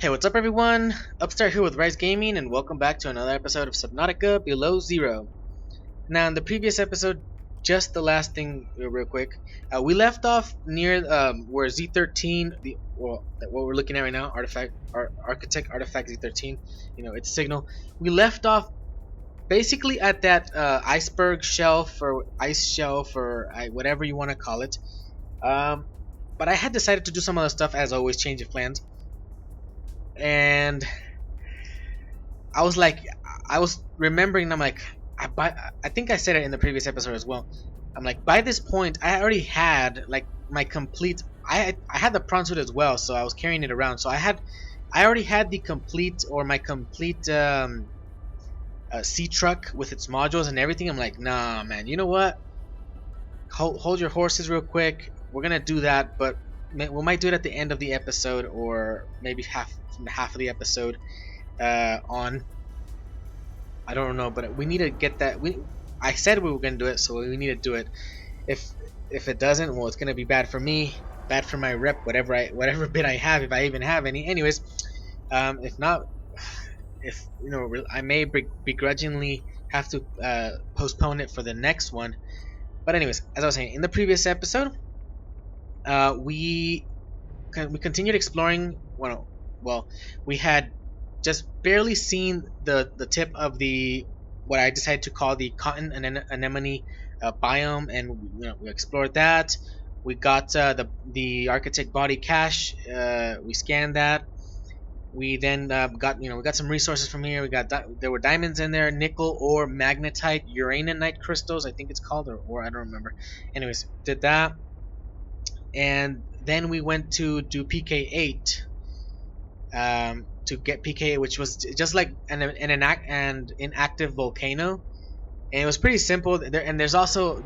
Hey, what's up everyone? Upstart here with RyXe Gaming, and welcome back to another episode of Subnautica Below Zero. Now, in the previous episode, just the last thing real quick, we left off near where Z13, what we're looking at right now, Architect Artifact Z13, its signal. We left off basically at that iceberg shelf or ice shelf or whatever you want to call it. But I had decided to do some other stuff, as always, change of plans. And I was remembering, and I'm like, I think I said it in the previous episode as well. I'm like, by this point, I already had like my complete. I had the prawn suit as well, so I was carrying it around. So I already had the complete Seatruck with its modules and everything. I'm like, nah, man. You know what? Hold your horses real quick. We're gonna do that, but we might do it at the end of the episode, or maybe half of the episode on. I don't know, but we need to get that. I said we were gonna do it, so we need to do it. If it doesn't, well, it's gonna be bad for me, bad for my rep, whatever bit I have, if I even have any. Anyways, if not, I may begrudgingly have to postpone it for the next one. But anyways, as I was saying in the previous episode, we continued exploring. Well, we had just barely seen the tip of what I decided to call the cotton anemone biome, and we explored that. We got the architect body cache. We scanned that. We then we got some resources from here. There were diamonds in there, nickel or magnetite, uraninite crystals, I think it's called, or I don't remember. Anyways, did that, and then we went to do PK8. To get PK, which was just like an inactive volcano, and it was pretty simple. There's also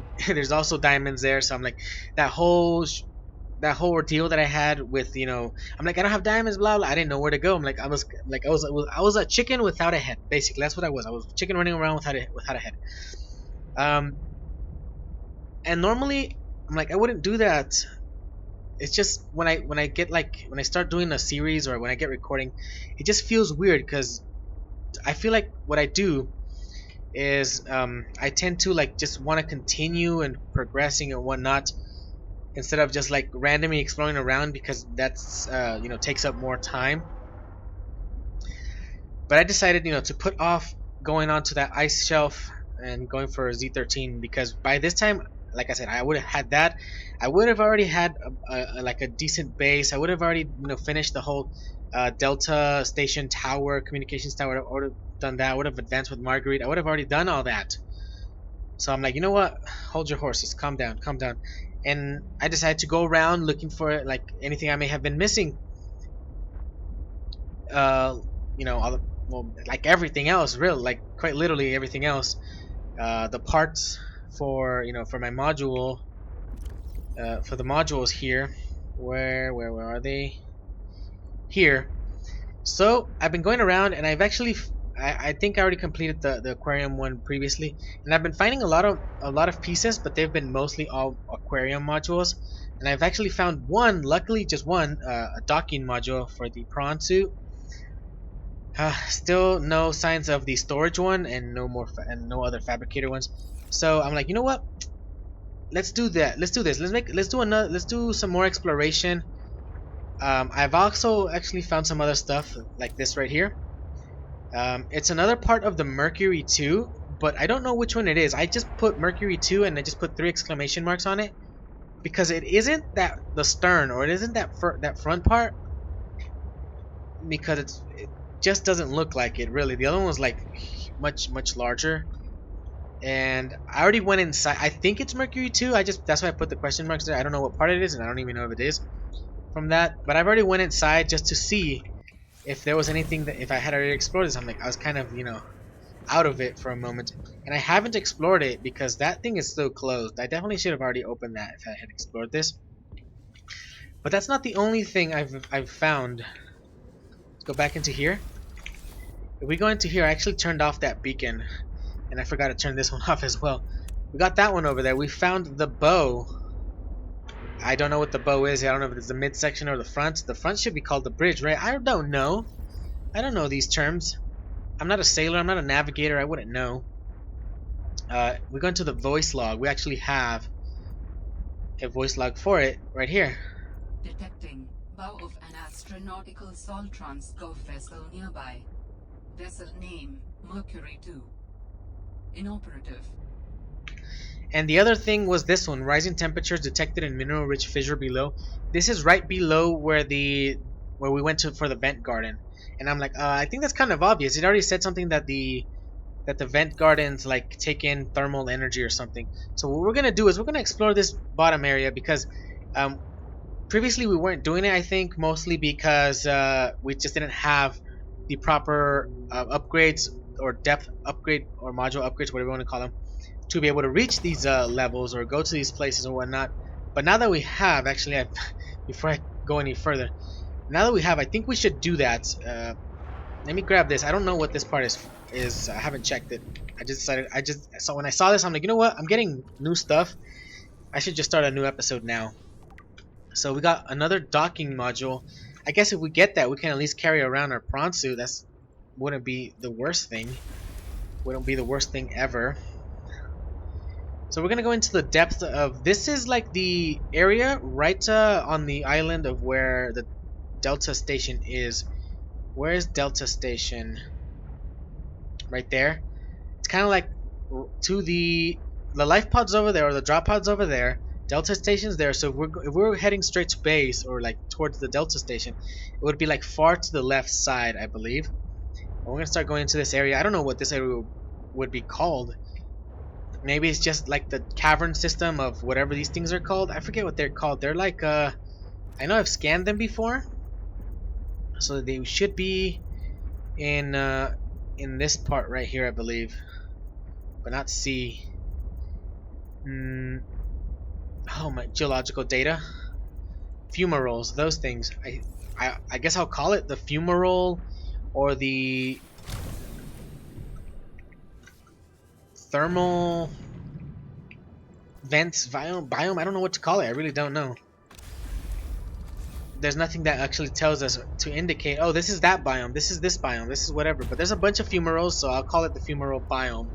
diamonds there, so I'm like, that whole ordeal that I had with I'm like, I don't have diamonds, blah blah. I didn't know where to go. I'm like, I was a chicken without a head. Basically, that's what I was. I was a chicken running around without a head. And normally I'm like, I wouldn't do that. It's just when I start doing a series, or when I get recording, it just feels weird, because I feel like what I do is I tend to just want to continue and progressing and whatnot, instead of just randomly exploring around, because that's takes up more time. But I decided to put off going on to that ice shelf and going for Z13, because by this time, like I said, I would have had that. I would have already had a decent base. I would have already finished the whole Delta Station Tower, communications tower. I would have done that. I would have advanced with Marguerit. I would have already done all that. So I'm like, you know what? Hold your horses. Calm down. Calm down. And I decided to go around looking for anything I may have been missing. Everything else, really, quite literally everything else. The parts for my module, for the modules here. Where are they? Here. So I've been going around, and I've actually I think I already completed the aquarium one previously, and I've been finding a lot of pieces, but they've been mostly all aquarium modules. And I've actually found one, luckily just one, a docking module for the prawn suit. Still no signs of the storage one, and no other fabricator ones. So I'm like, you know what? Let's do that. Let's do this. Let's do some more exploration. I've also actually found some other stuff like this right here. It's another part of the Mercury 2, but I don't know which one it is. I just put Mercury 2 and I just put 3 exclamation marks on it, because it isn't the stern, or it isn't that front part, because it just doesn't look like it really. The other one was much larger. And I already went inside. I think it's Mercury 2. That's why I put the question marks there. I don't know what part it is, and I don't even know if it is from that. But I've already went inside just to see if there was anything if I had already explored this. I'm like, I was kind of out of it for a moment, and I haven't explored it because that thing is still closed. I definitely should have already opened that if I had explored this. But that's not the only thing I've found. Let's go back into here. If we go into here, I actually turned off that beacon, and I forgot to turn this one off as well. We got that one over there. We found the bow. I don't know what the bow is. I don't know if it's the midsection or the front. The front should be called the bridge, right? I don't know. I don't know these terms. I'm not a sailor. I'm not a navigator. I wouldn't know. We go into the voice log. We actually have a voice log for it right here. Detecting bow of an astronautical Soltrons Gov vessel nearby. Vessel name Mercury 2. Inoperative. And the other thing was this one: rising temperatures detected in mineral-rich fissure below. This is right below where we went to for the vent garden. And I'm like, I think that's kind of obvious. It already said something that the vent gardens like take in thermal energy or something. So what we're gonna do is we're gonna explore this bottom area because previously we weren't doing it. I think mostly because we just didn't have the proper upgrades or depth upgrade or module upgrades, whatever you want to call them, to be able to reach these levels or go to these places or whatnot. But now that we have, actually, before I go any further, now that we have, I think we should do that. Let me grab this. I don't know what this part is. I haven't checked it. I just decided. So when I saw this, I'm like, you know what? I'm getting new stuff. I should just start a new episode now. So we got another docking module. I guess if we get that, we can at least carry around our prawn suit. That's wouldn't be the worst thing. Wouldn't be the worst thing ever. So we're gonna go into the depth of this. Is like the area right on the island of where the Delta Station is. Where is Delta Station? Right there. It's kind of like to the life pods over there or the drop pods over there. Delta Station's there. So if we're heading straight to base or like towards the Delta Station, it would be like far to the left side, I believe. And we're gonna start going into this area. I don't know what this area would be called. Maybe it's just like the cavern system of whatever these things are called. I forget what they're called. They're like I know I've scanned them before, so they should be in this part right here, I believe, but not C. Oh my, geological data, fumaroles, those things. I guess I'll call it the fumarole or the thermal vents biome. I don't know what to call it. I really don't know. There's nothing that actually tells us to indicate, oh, this is that biome, this is this biome, this is whatever. But there's a bunch of fumaroles, so I'll call it the fumarole biome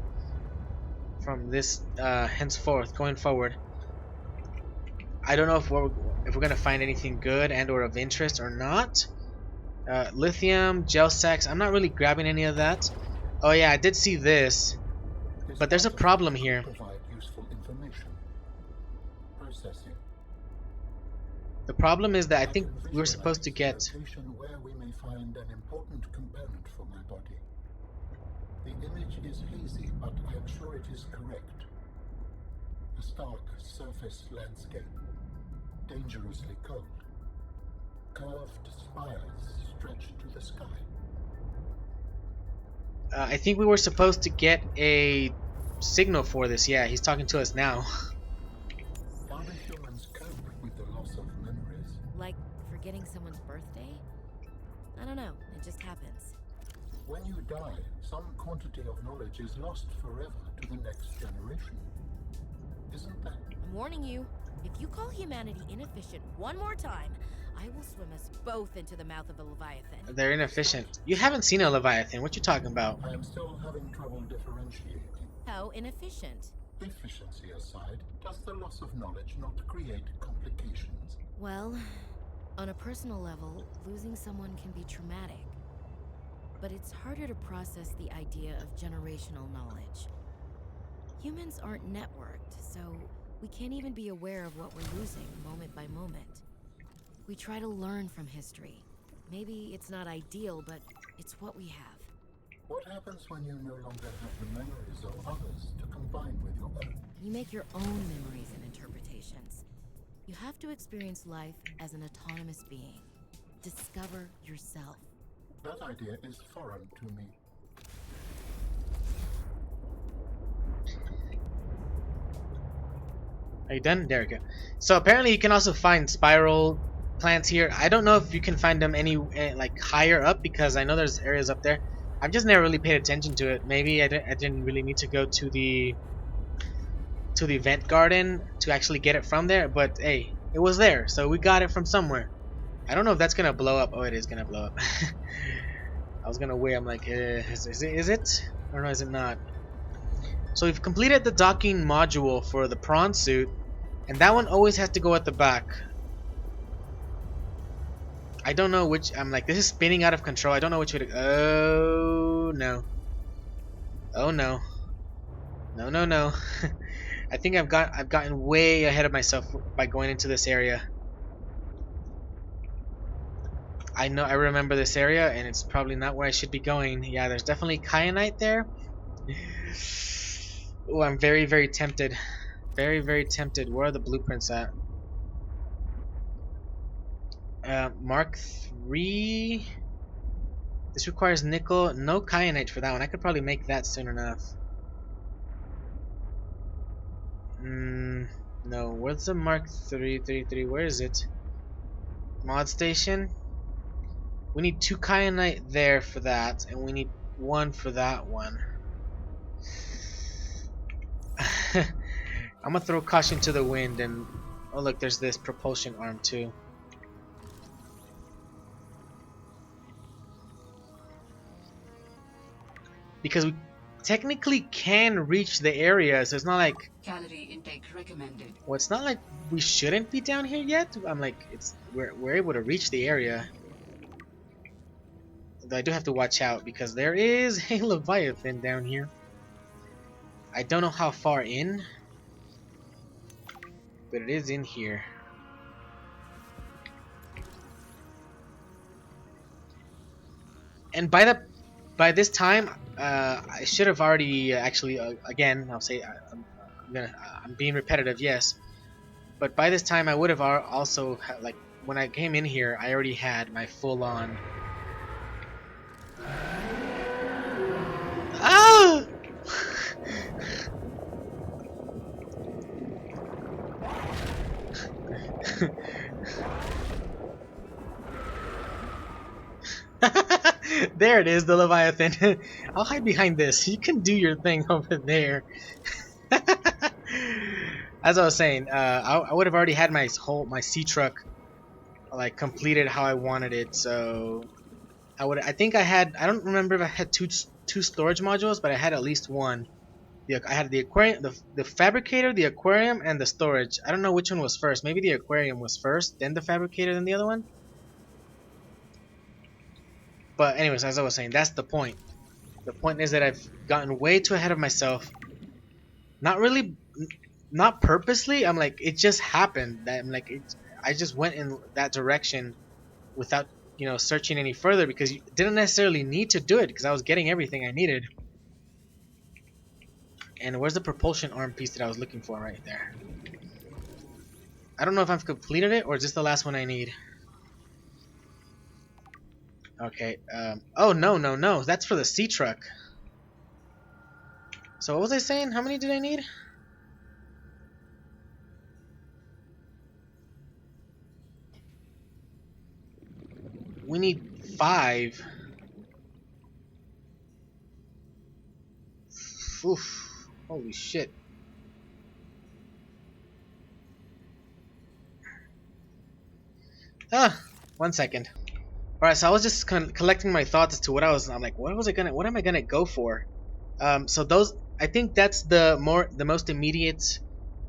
from this henceforth going forward. I don't know if we're gonna find anything good and or of interest or not. Lithium, gel sacks. I'm not really grabbing any of that. Oh yeah, I did see this, but there's a problem here. The problem is that I think we were supposed to get. Where we may find an important component for my body. The image is hazy, but I am sure it is correct. A stark surface landscape, dangerously cold. Curved spires stretch to the sky. I think we were supposed to get a signal for this. Yeah, he's talking to us now. How do humans cope with the loss of memories? Like forgetting someone's birthday? I don't know, it just happens. When you die, some quantity of knowledge is lost forever to the next generation. Isn't that? I'm warning you, if you call humanity inefficient one more time, I will swim us both into the mouth of a Leviathan. They're inefficient. You haven't seen a Leviathan. What you talking about? I am still having trouble differentiating. How inefficient? Efficiency aside, does the loss of knowledge not create complications? Well, on a personal level, losing someone can be traumatic. But it's harder to process the idea of generational knowledge. Humans aren't networked, so we can't even be aware of what we're losing moment by moment. We try to learn from history. Maybe it's not ideal, but it's what we have. What happens when you no longer have the memories of others to combine with your own? You make your own memories and interpretations. You have to experience life as an autonomous being. Discover yourself. That idea is foreign to me. Are you done? There we go. So apparently you can also find spiral plants here. I don't know if you can find them any like higher up, because I know there's areas up there. I've just never really paid attention to it. Maybe I didn't really need to go to the vent garden to actually get it from there. But hey, It was there, so we got it from somewhere. I don't know if that's gonna blow up. Oh, it is gonna blow up. I was gonna wait. I'm like, is it? Or no, is it not? So we've completed the docking module for the prawn suit, and that one always has to go at the back. I don't know which. I'm like, this is spinning out of control. I don't know which way to. Oh no. Oh no. No, no, no. I think I've gotten way ahead of myself by going into this area. I know, I remember this area, and it's probably not where I should be going. Yeah, there's definitely kyanite there. Oh, I'm very, very tempted. Very, very tempted. Where are the blueprints at? Mark 3. This requires nickel. No kyanite for that one. I could probably make that soon enough. No. Where's the Mark 333? Where is it? Mod station? We need 2 kyanite there for that, and we need 1 for that one. I'm gonna throw caution to the wind, and oh look, there's this propulsion arm too. Because we technically can reach the area, so it's not like Calorie intake recommended. well, it's not like we shouldn't be down here yet. I'm like, we're able to reach the area. Though I do have to watch out because there is a Leviathan down here. I don't know how far in, but it is in here. And by this time, I should have already actually again. I'll say I'm being repetitive, yes. But by this time, I would have also like when I came in here, I already had my full on. Ah! There it is, the Leviathan. I'll hide behind this. You can do your thing over there. As I was saying, I would have already had my Seatruck like completed how I wanted it. So I think I had. I don't remember if I had two storage modules, but I had at least one. I had the aquarium, the Fabricator, the Aquarium, and the storage. I don't know which one was first. Maybe the Aquarium was first, then the Fabricator, then the other one. But anyways, as I was saying, that's the point. The point is that I've gotten way too ahead of myself. Not purposely. I'm like, it just happened. That I'm like, I just went in that direction without, searching any further because you didn't necessarily need to do it because I was getting everything I needed. And where's the propulsion arm piece that I was looking for right there? I don't know if I've completed it or is this the last one I need. Okay, oh no, that's for the Seatruck. So what was I saying? How many did I need? We need 5. Oof. Holy shit. Ah, 1 second. Alright, so I was just collecting my thoughts as to what I'm like, what am I gonna go for? So those, I think that's the most immediate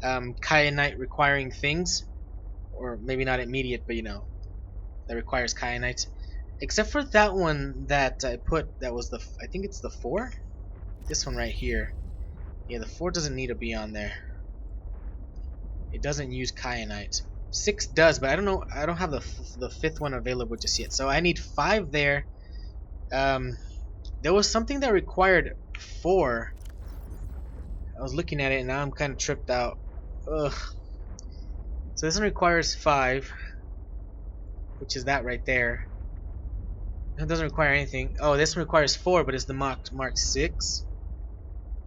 kyanite requiring things, or maybe not immediate, but that requires kyanite. Except for that one that I put, that was I think it's the 4? This one right here. Yeah, the 4 doesn't need to be on there. It doesn't use kyanite. 6 does, but I don't know. I don't have the 5th one available just yet. So I need 5 there. There was something that required 4. I was looking at it and now I'm kind of tripped out. Ugh. So this one requires 5, which is that right there. It doesn't require anything. Oh, this one requires 4, but it's the Mark 6.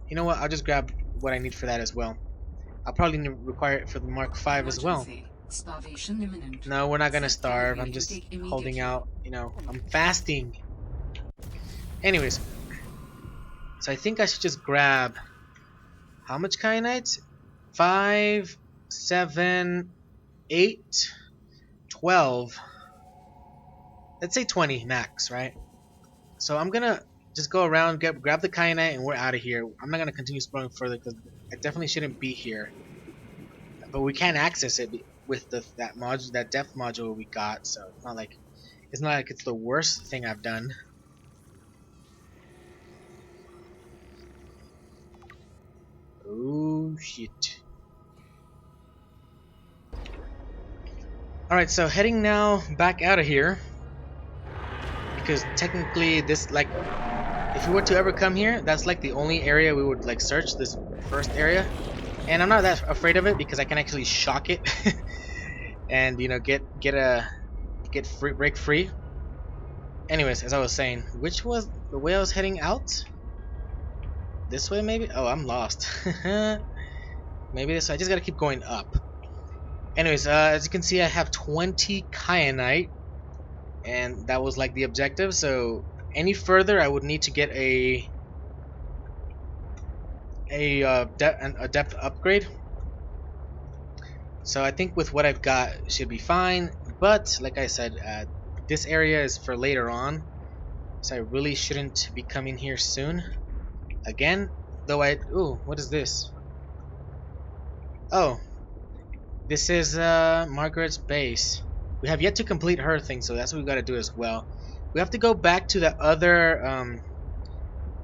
You know what? I'll just grab what I need for that as well. I'll probably require it for the Mark 5 as well. Starvation imminent. No, we're not gonna starve. I'm just holding out. I'm fasting. Anyways, so I think I should just grab how much kyanite? 5, 7, 8, 12. Let's say 20 max, right? So I'm gonna just go around, grab the kyanite, and we're out of here. I'm not gonna continue exploring further because I definitely shouldn't be here. But we can access it with that depth module we got. So it's not like it's the worst thing I've done. Oh shit. Alright, so heading now back out of here. Because technically this, like, if we were to ever come here, that's like the only area we would like search, this first area. And I'm not that afraid of it because I can actually shock it and, you know, break free. Anyways, as I was saying, which was the way I was heading out? This way maybe? Oh, I'm lost. Maybe this way. I just gotta keep going up. Anyways, as you can see, I have 20 kyanite, and that was like the objective. So any further, I would need to get a depth upgrade. So I think with what I've got, it should be fine. But like I said, this area is for later on, so I really shouldn't be coming here soon. Again, though ooh, what is this? Oh, this is Marguerit's base. We have yet to complete her thing, so that's what we got to do as well. We have to go back to that other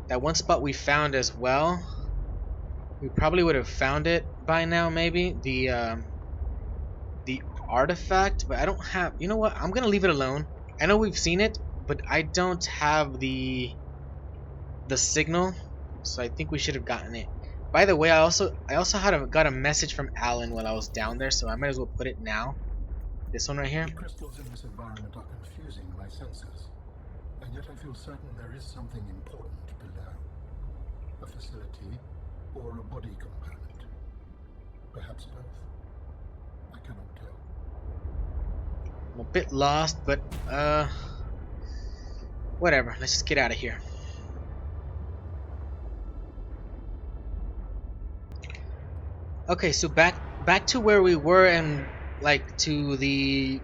that one spot we found as well. We probably would have found it by now, maybe the artifact, but I don't have. You know what? I'm gonna leave it alone. I know we've seen it, but I don't have the signal, so I think we should have gotten it. By the way, I also got a message from Alan while I was down there, so I might as well put it now. This one right here. The crystals in this environment are confusing my senses, and yet I feel certain there is something important below. A facility or a body component. Perhaps both. I cannot tell. I'm a bit lost, but whatever. Let's just get out of here. Okay, so back to where we were, and like to the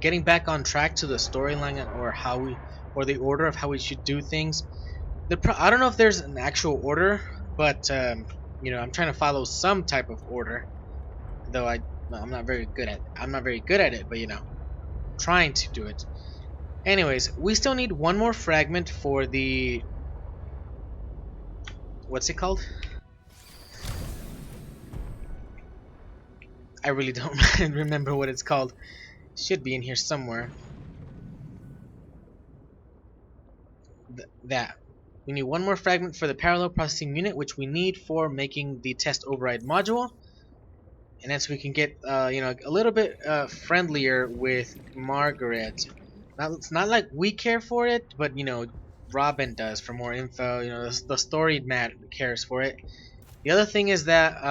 getting back on track to the storyline or the order of how we should do things. I don't know if there's an actual order, but you know, I'm trying to follow some type of order. Though I'm not very good at it, but you know, trying to do it. Anyways, we still need one more fragment for the, what's it called? I really don't remember what it's called. It should be in here somewhere. That. We need one more fragment for the parallel processing unit, which we need for making the test override module. And then so we can get, you know, a little bit friendlier with Marguerit. It's not like we care for it, but you know, Robin does for more info. You know, the story Matt cares for it. The other thing is that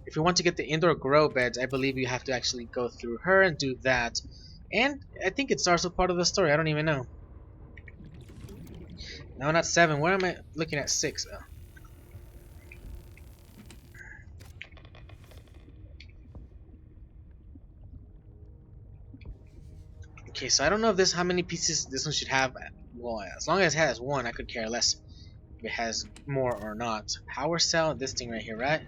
if you want to get the indoor grow beds, I believe you have to actually go through her and do that. And I think it's also part of the story. I don't even know. No, not 7. Where am I looking at? 6. Oh. Okay, so I don't know if how many pieces this one should have. Well, as long as it has 1, I could care less if it has more or not. Power cell, this thing right here, right?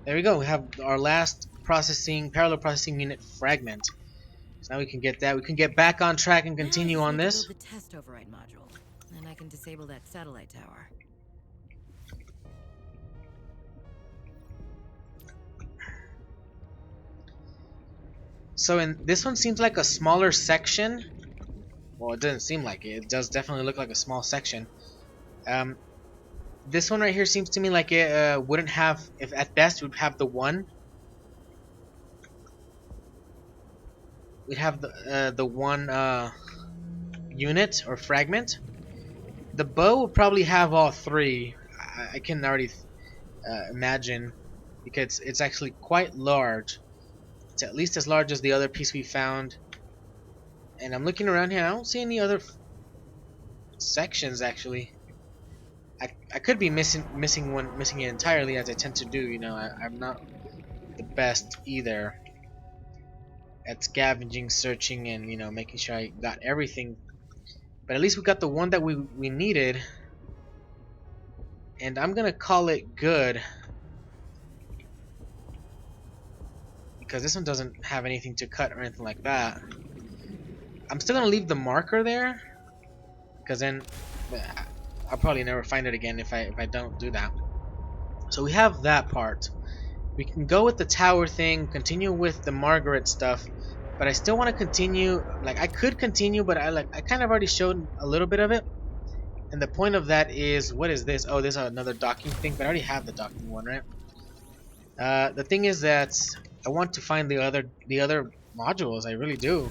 There we go. We have our last parallel processing unit fragment. So now we can get that. We can get back on track and continue on this. Build the test override module, and I can disable that satellite tower. So this one seems like a smaller section. Well, it doesn't seem like it. It does definitely look like a small section. This one right here seems to me like it wouldn't have, if at best, would have the 1. We'd have the 1 unit or fragment. The bow will probably have all 3. I can already imagine, because it's actually quite large. It's at least as large as the other piece we found. And I'm looking around here. I don't see any other sections actually. I could be missing it entirely, as I tend to do. You know, I'm not the best either at scavenging, searching, and making sure I got everything. But at least we got the one that we needed, and I'm gonna call it good because this one doesn't have anything to cut or anything like that. I'm still gonna leave the marker there because then I'll probably never find it again if I don't do that. So we have that part. We can go with the tower thing, continue with the Marguerit stuff, but I still want to continue. Like, I could continue, but I kind of already showed a little bit of it. And the point of that is, what is this? Oh, this is another docking thing, but I already have the docking one, right? The thing is that I want to find the other modules. I really do.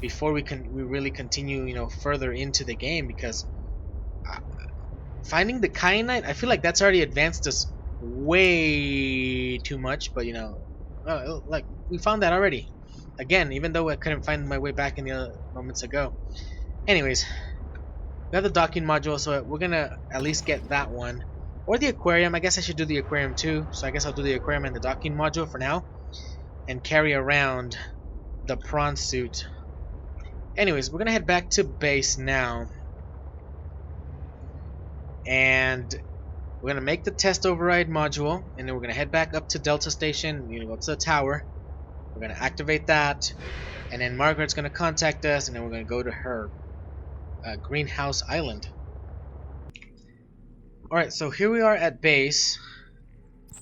Before we really continue, further into the game, because finding the Kyanite, I feel like that's already advanced us way too much. But like, we found that already. Again, even though I couldn't find my way back in the other moments ago. Anyways, we have the docking module, so we're gonna at least get that one. Or the aquarium. I guess I should do the aquarium too. So I guess I'll do the aquarium and the docking module for now. And carry around the prawn suit. Anyways, we're gonna head back to base now. And we're gonna make the test override module, and then we're gonna head back up to Delta Station. We're gonna go to the tower. We're gonna activate that, and then Margaret's gonna contact us, and then we're gonna go to her greenhouse island. All right, so here we are at base.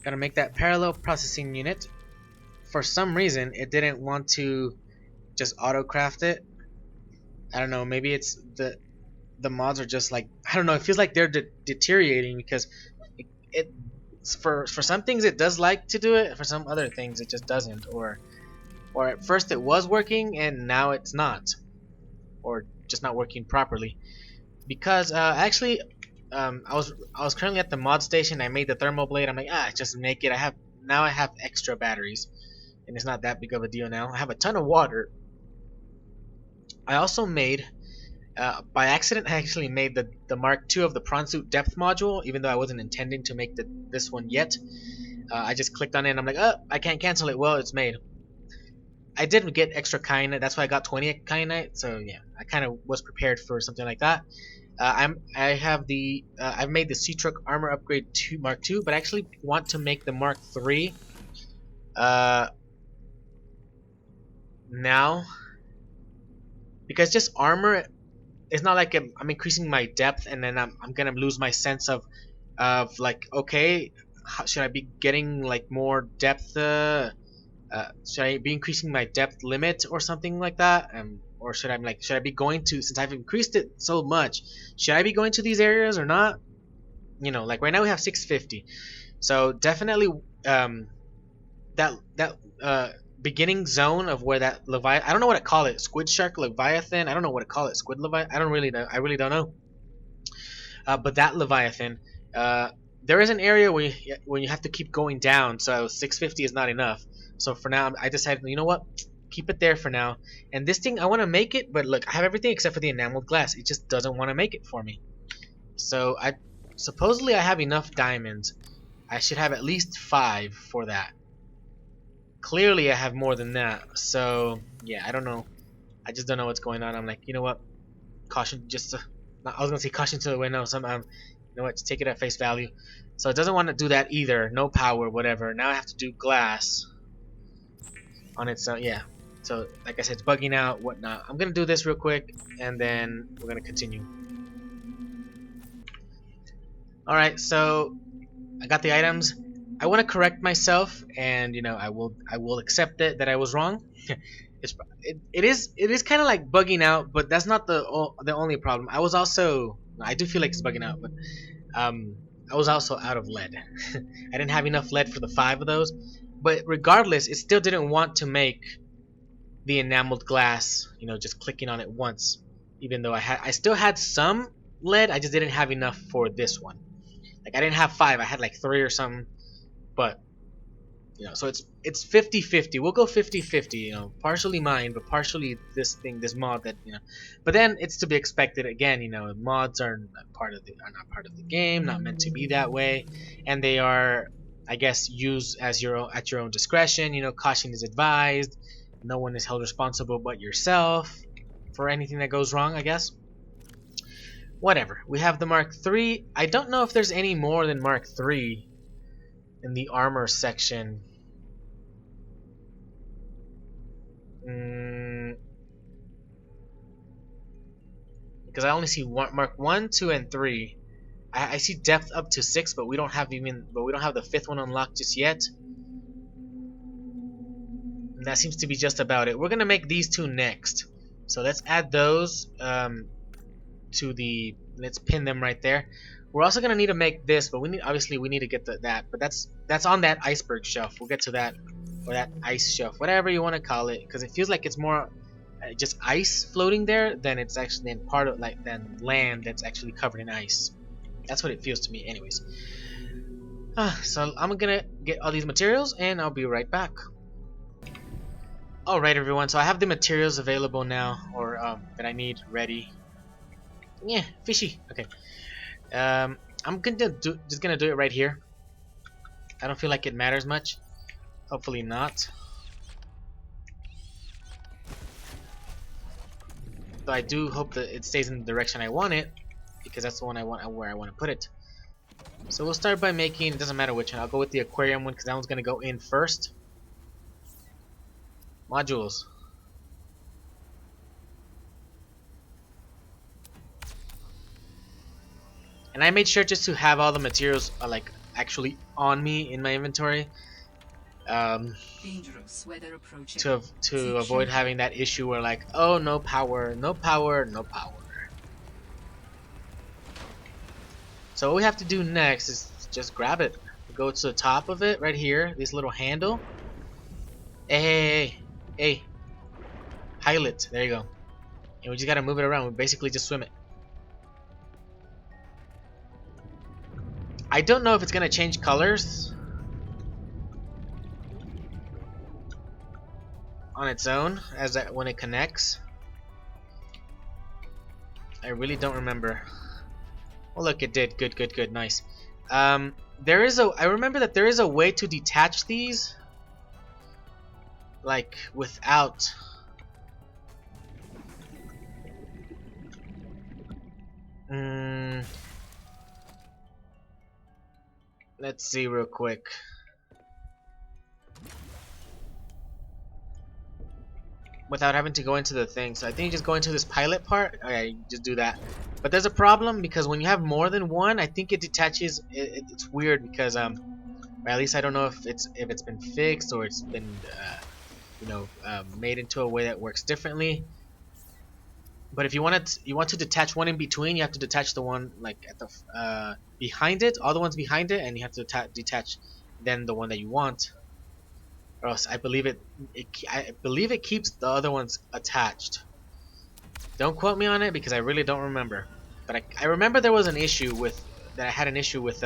Gotta make that parallel processing unit. For some reason, it didn't want to just auto-craft it. I don't know. Maybe it's the mods are just like, I don't know. It feels like they're deteriorating because it for some things it does like to do it. For some other things it just doesn't. Or at first it was working and now it's not, or just not working properly. Because actually, I was currently at the mod station. I made the thermal blade. I'm like, just make it. I have extra batteries, and it's not that big of a deal now. I have a ton of water. I also made, by accident, I actually made the Mark II of the prawn suit depth module, even though I wasn't intending to make this one yet. I just clicked on it and I'm like, I can't cancel it. Well, it's made. I did get extra Kyanite. That's why I got 20 Kyanite. So yeah, I kind of was prepared for something like that. I've made the Seatruck armor upgrade to Mark II, but I actually want to make the Mark III now, because just armor, it's not like I'm increasing my depth and then I'm gonna lose my sense of like, okay, should I be getting like more depth? Should I be increasing my depth limit or something like that? Or should I be going to, since I've increased it so much, should I be going to these areas or not? Like right now we have 650, so definitely that beginning zone of where that Leviathan, I don't know what to call it, squid shark Leviathan, I don't know what to call it, squid Leviathan, I really don't know. But that Leviathan, there is an area where you have to keep going down, so 650 is not enough. So for now, I decided, you know what, keep it there for now. And this thing, I want to make it, but look, I have everything except for the enameled glass. It just doesn't want to make it for me. So supposedly I have enough diamonds. I should have at least 5 for that. Clearly I have more than that. So yeah, I don't know. I just don't know what's going on. I'm like, you know what, caution, I was gonna say caution to the wind. No, you know what, just take it at face value. So it doesn't want to do that either. No power, whatever. Now I have to do glass on its own. Yeah. So like I said, it's bugging out, whatnot. I'm gonna do this real quick, and then we're gonna continue. All right. So I got the items. I want to correct myself, and I will accept it that I was wrong. It is kind of like bugging out, but that's not the only problem. I do feel like it's bugging out, but I was also out of lead. I didn't have enough lead for the 5 of those, but regardless, it still didn't want to make the enameled glass. Just clicking on it once, even though I still had some lead. I just didn't have enough for this one. Like, I didn't have 5. I had like 3 or something, but You know, so it's 50-50. We'll go 50-50, you know, partially mine, but partially this mod that, you know. But then it's to be expected again, you know, mods are not part of the game, not meant to be that way, and they are, I guess, used as at your own discretion. You know, caution is advised. No one is held responsible but yourself for anything that goes wrong, I guess. Whatever. We have the Mark III. I don't know if there's any more than Mark III in the armor section. Because I only see Mark 1, 2, and 3. I see depth up to 6, but we don't have the 5th one unlocked just yet. And that seems to be just about it. We're gonna make these two next. So let's add those to the. Let's pin them right there. We're also gonna need to make this, but we need to get that. But that's on that iceberg shelf. We'll get to that, or that ice shelf, whatever you want to call it, because it feels like it's more just ice floating there than it's actually than land that's actually covered in ice. That's what it feels to me, anyways. So I'm gonna get all these materials, and I'll be right back. Alright everyone, so I have the materials available now, or that I need ready. Yeah, fishy. Okay. I'm just gonna do it right here. I don't feel like it matters much. Hopefully not. Though I do hope that it stays in the direction I want it, because that's the one where I want to put it. So we'll start by making, it doesn't matter which one, I'll go with the aquarium one because that one's gonna go in first. Modules. And I made sure just to have all the materials like actually on me in my inventory, Dangerous weather approaching. to avoid having that issue where like, oh, no power, no power, no power. So what we have to do next is just grab it. Go to the top of it right here, this little handle. Hey, pilot. There you go. And we just gotta move it around. We basically just swim it. I don't know if it's gonna change colors on its own when it connects. I really don't remember. Well, look, it did. Good, nice. I remember that there is a way to detach these, like without. Let's see real quick. Without having to go into the thing. So I think you just go into this pilot part. Okay, you just do that. But there's a problem because when you have more than one, I think it detaches. It's weird because or at least I don't know if it's been fixed or it's been made into a way that works differently. But if you want to detach one in between, you have to detach the one like at the behind it, all the ones behind it, and you have to detach then the one that you want. Or else I believe it keeps the other ones attached. Don't quote me on it because I really don't remember. But I remember there was an issue with I had an issue with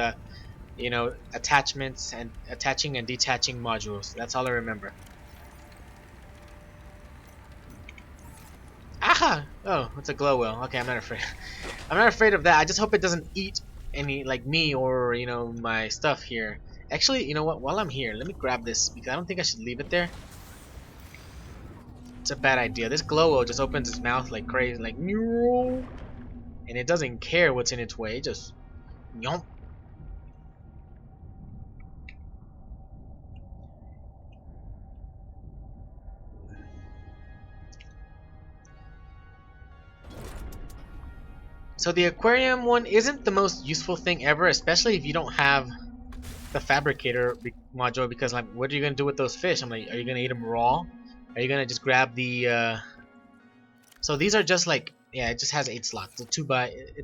attachments and attaching and detaching modules. That's all I remember. Aha! Oh, it's a glow well. Okay, I'm not afraid. I'm not afraid of that. I just hope it doesn't eat any like me or my stuff here. Actually, you know what? While I'm here, let me grab this because I don't think I should leave it there. It's a bad idea. This glow well just opens its mouth like crazy, like and it doesn't care what's in its way. It just yomp. So the aquarium one isn't the most useful thing ever, especially if you don't have the Fabricator module, because like, what are you gonna do with those fish? I'm like, are you gonna eat them raw? Are you gonna just grab the? So these are just like, yeah, it just has 8 slots. It's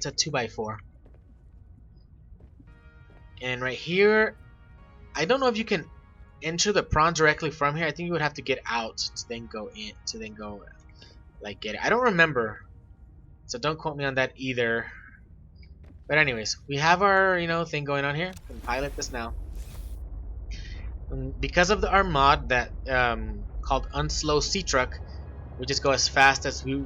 a 2x4. And right here, I don't know if you can enter the prawn directly from here. I think you would have to get out to then go in, like get it. I don't remember, so don't quote me on that either. But anyways, we have our thing going on here. We can pilot this now. Because of our mod that called Unslow Seatruck, we just go as fast as we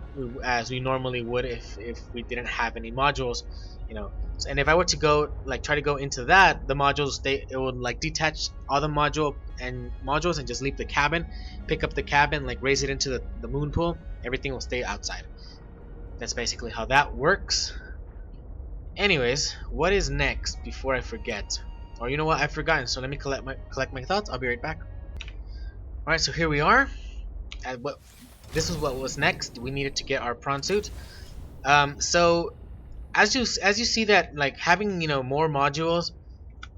normally would if we didn't have any modules, you know. And if I were to go try to go into that, the modules it would like detach all the modules and just leave the cabin, pick up the cabin, like raise it into the moon pool. Everything will stay outside. That's basically how that works. Anyways, what is next before I forget? Or you know what, I've forgotten. So let me collect my thoughts. I'll be right back. All right, so here we are. This is what was next. We needed to get our prawn suit. So as you see that, like, having more modules,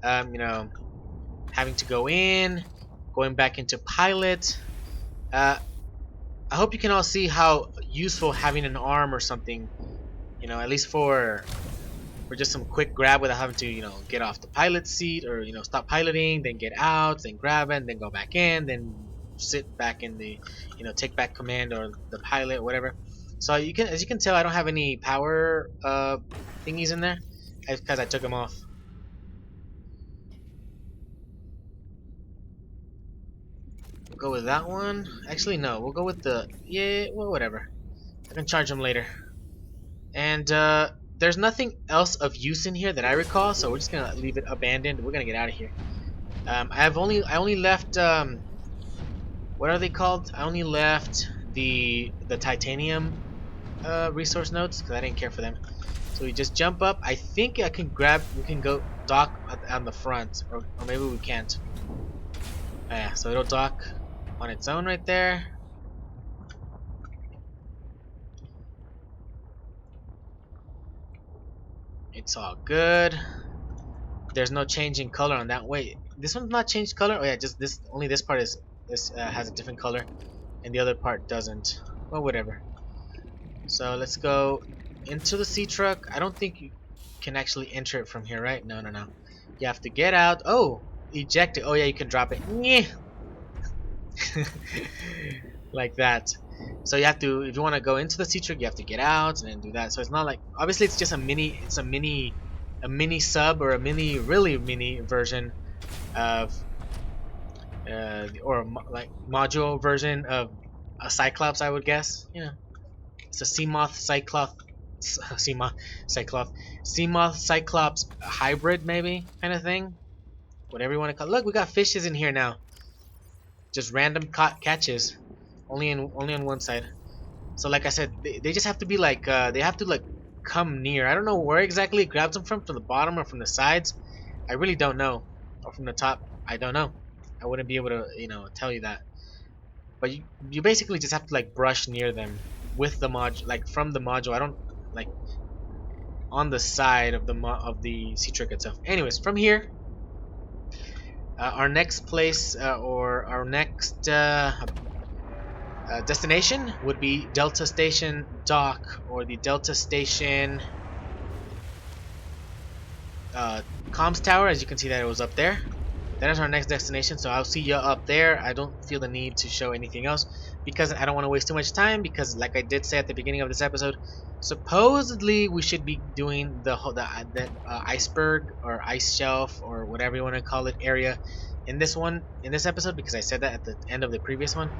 having to go in, going back into pilot. I hope you can all see how useful having an arm or something, at least for just some quick grab without having to get off the pilot seat or stop piloting, then get out, then grab it, then go back in, then sit back in the take back command or the pilot, whatever. So as you can tell, I don't have any power thingies in there because I took them off. We'll go with that one. Actually, no, we'll go with the well, whatever. I can charge them later. And there's nothing else of use in here that I recall, so we're just gonna leave it abandoned. We're gonna get out of here. I only left what are they called? I only left the titanium resource nodes because I didn't care for them. So we just jump up. I think we can go dock on the front, or maybe we can't. Yeah, so it'll dock on its own right there. It's all good. There's no change in color on that. Wait, this one's not changed color? Oh yeah, just this. Only this part has a different color, and the other part doesn't. Well, whatever. So let's go into the Seatruck. I don't think you can actually enter it from here, right? No. You have to get out. Oh, eject it. Oh yeah, you can drop it. Like that. So you have to, if you want to go into the Seatruck, you have to get out and then do that. So it's not like, obviously it's just a mini sub, or a really mini version of like module version of a Cyclops, I would guess. It's a Seamoth Cyclops hybrid, maybe, kind of thing. Whatever you want to call it. Look, we got fishes in here now. Just random catches. Only on one side. So like I said, they just have to be like, they have to like come near. I don't know where exactly it grabs them from the bottom or from the sides. I really don't know. Or from the top. I don't know. I wouldn't be able to, tell you that. But you basically just have to like brush near them with the module, like from the module. I don't like on the side of the Seatruck itself. Anyways, from here, our next place or our next destination would be Delta Station Dock, or the Delta Station comms tower. As you can see that it was up there. That is our next destination, so I'll see you up there. I don't feel the need to show anything else because I don't want to waste too much time, because like I did say at the beginning of this episode, supposedly we should be doing the iceberg or ice shelf or whatever you want to call it area in this episode, because I said that at the end of the previous one.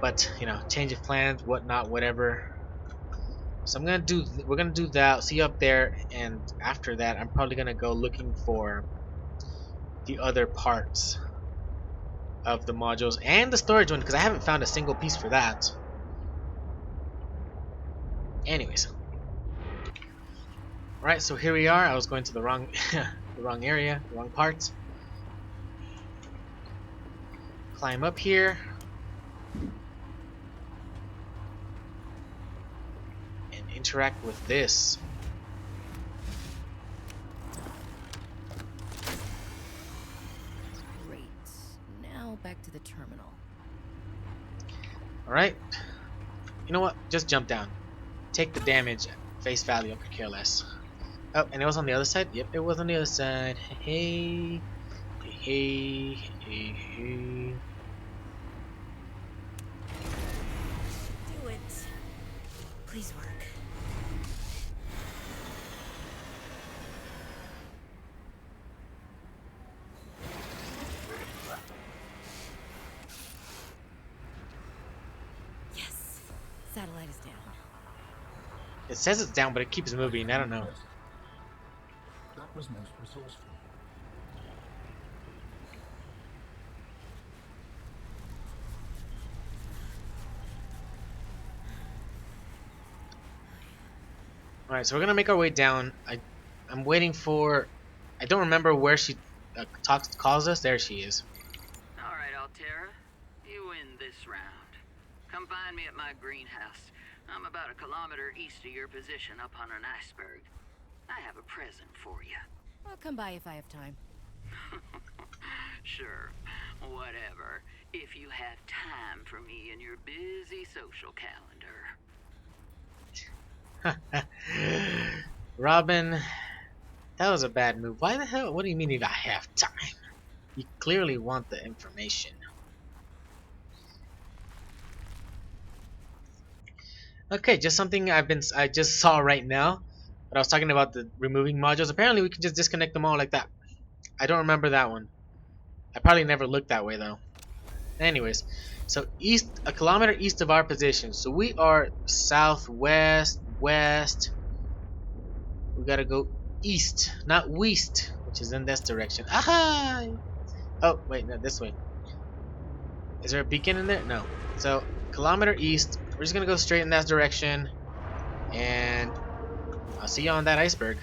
But change of plans, whatnot, whatever. So we're gonna do that. See you up there, and after that, I'm probably gonna go looking for the other parts of the modules and the storage one, because I haven't found a single piece for that. Anyways, alright, so here we are. I was going to the wrong the wrong area, the wrong part. Climb up here and interact with this. Back to the terminal. Alright. You know what? Just jump down. Take the damage at face value. I could care less. Oh, and it was on the other side? Yep, it was on the other side. Hey. Hey. Hey. Hey. Do it. Please work. Satellite is down. It says it's down, but it keeps moving. I don't know. Impressed. That was most resourceful. Alright, so we're gonna make our way down. I'm waiting for... I don't remember where she calls us. There she is. Alright, Altera. You win this round. Come find me at my greenhouse. I'm about a kilometer east of your position up on an iceberg. I have a present for you. I'll come by if I have time. Sure, whatever. If you have time for me in your busy social calendar. Robin, that was a bad move. Why the hell? What do you mean if I have time? You clearly want the information. Okay, just something I just saw right now. But I was talking about the removing modules. Apparently we can just disconnect them all like that. I don't remember that one. I probably never looked that way though. Anyways, so a kilometer east of our position. So we are southwest, west. We gotta go east, not west, which is in this direction. Aha! Oh, wait, no, this way. Is there a beacon in there? No. So, kilometer east. We're just gonna go straight in that direction. And I'll see you on that iceberg.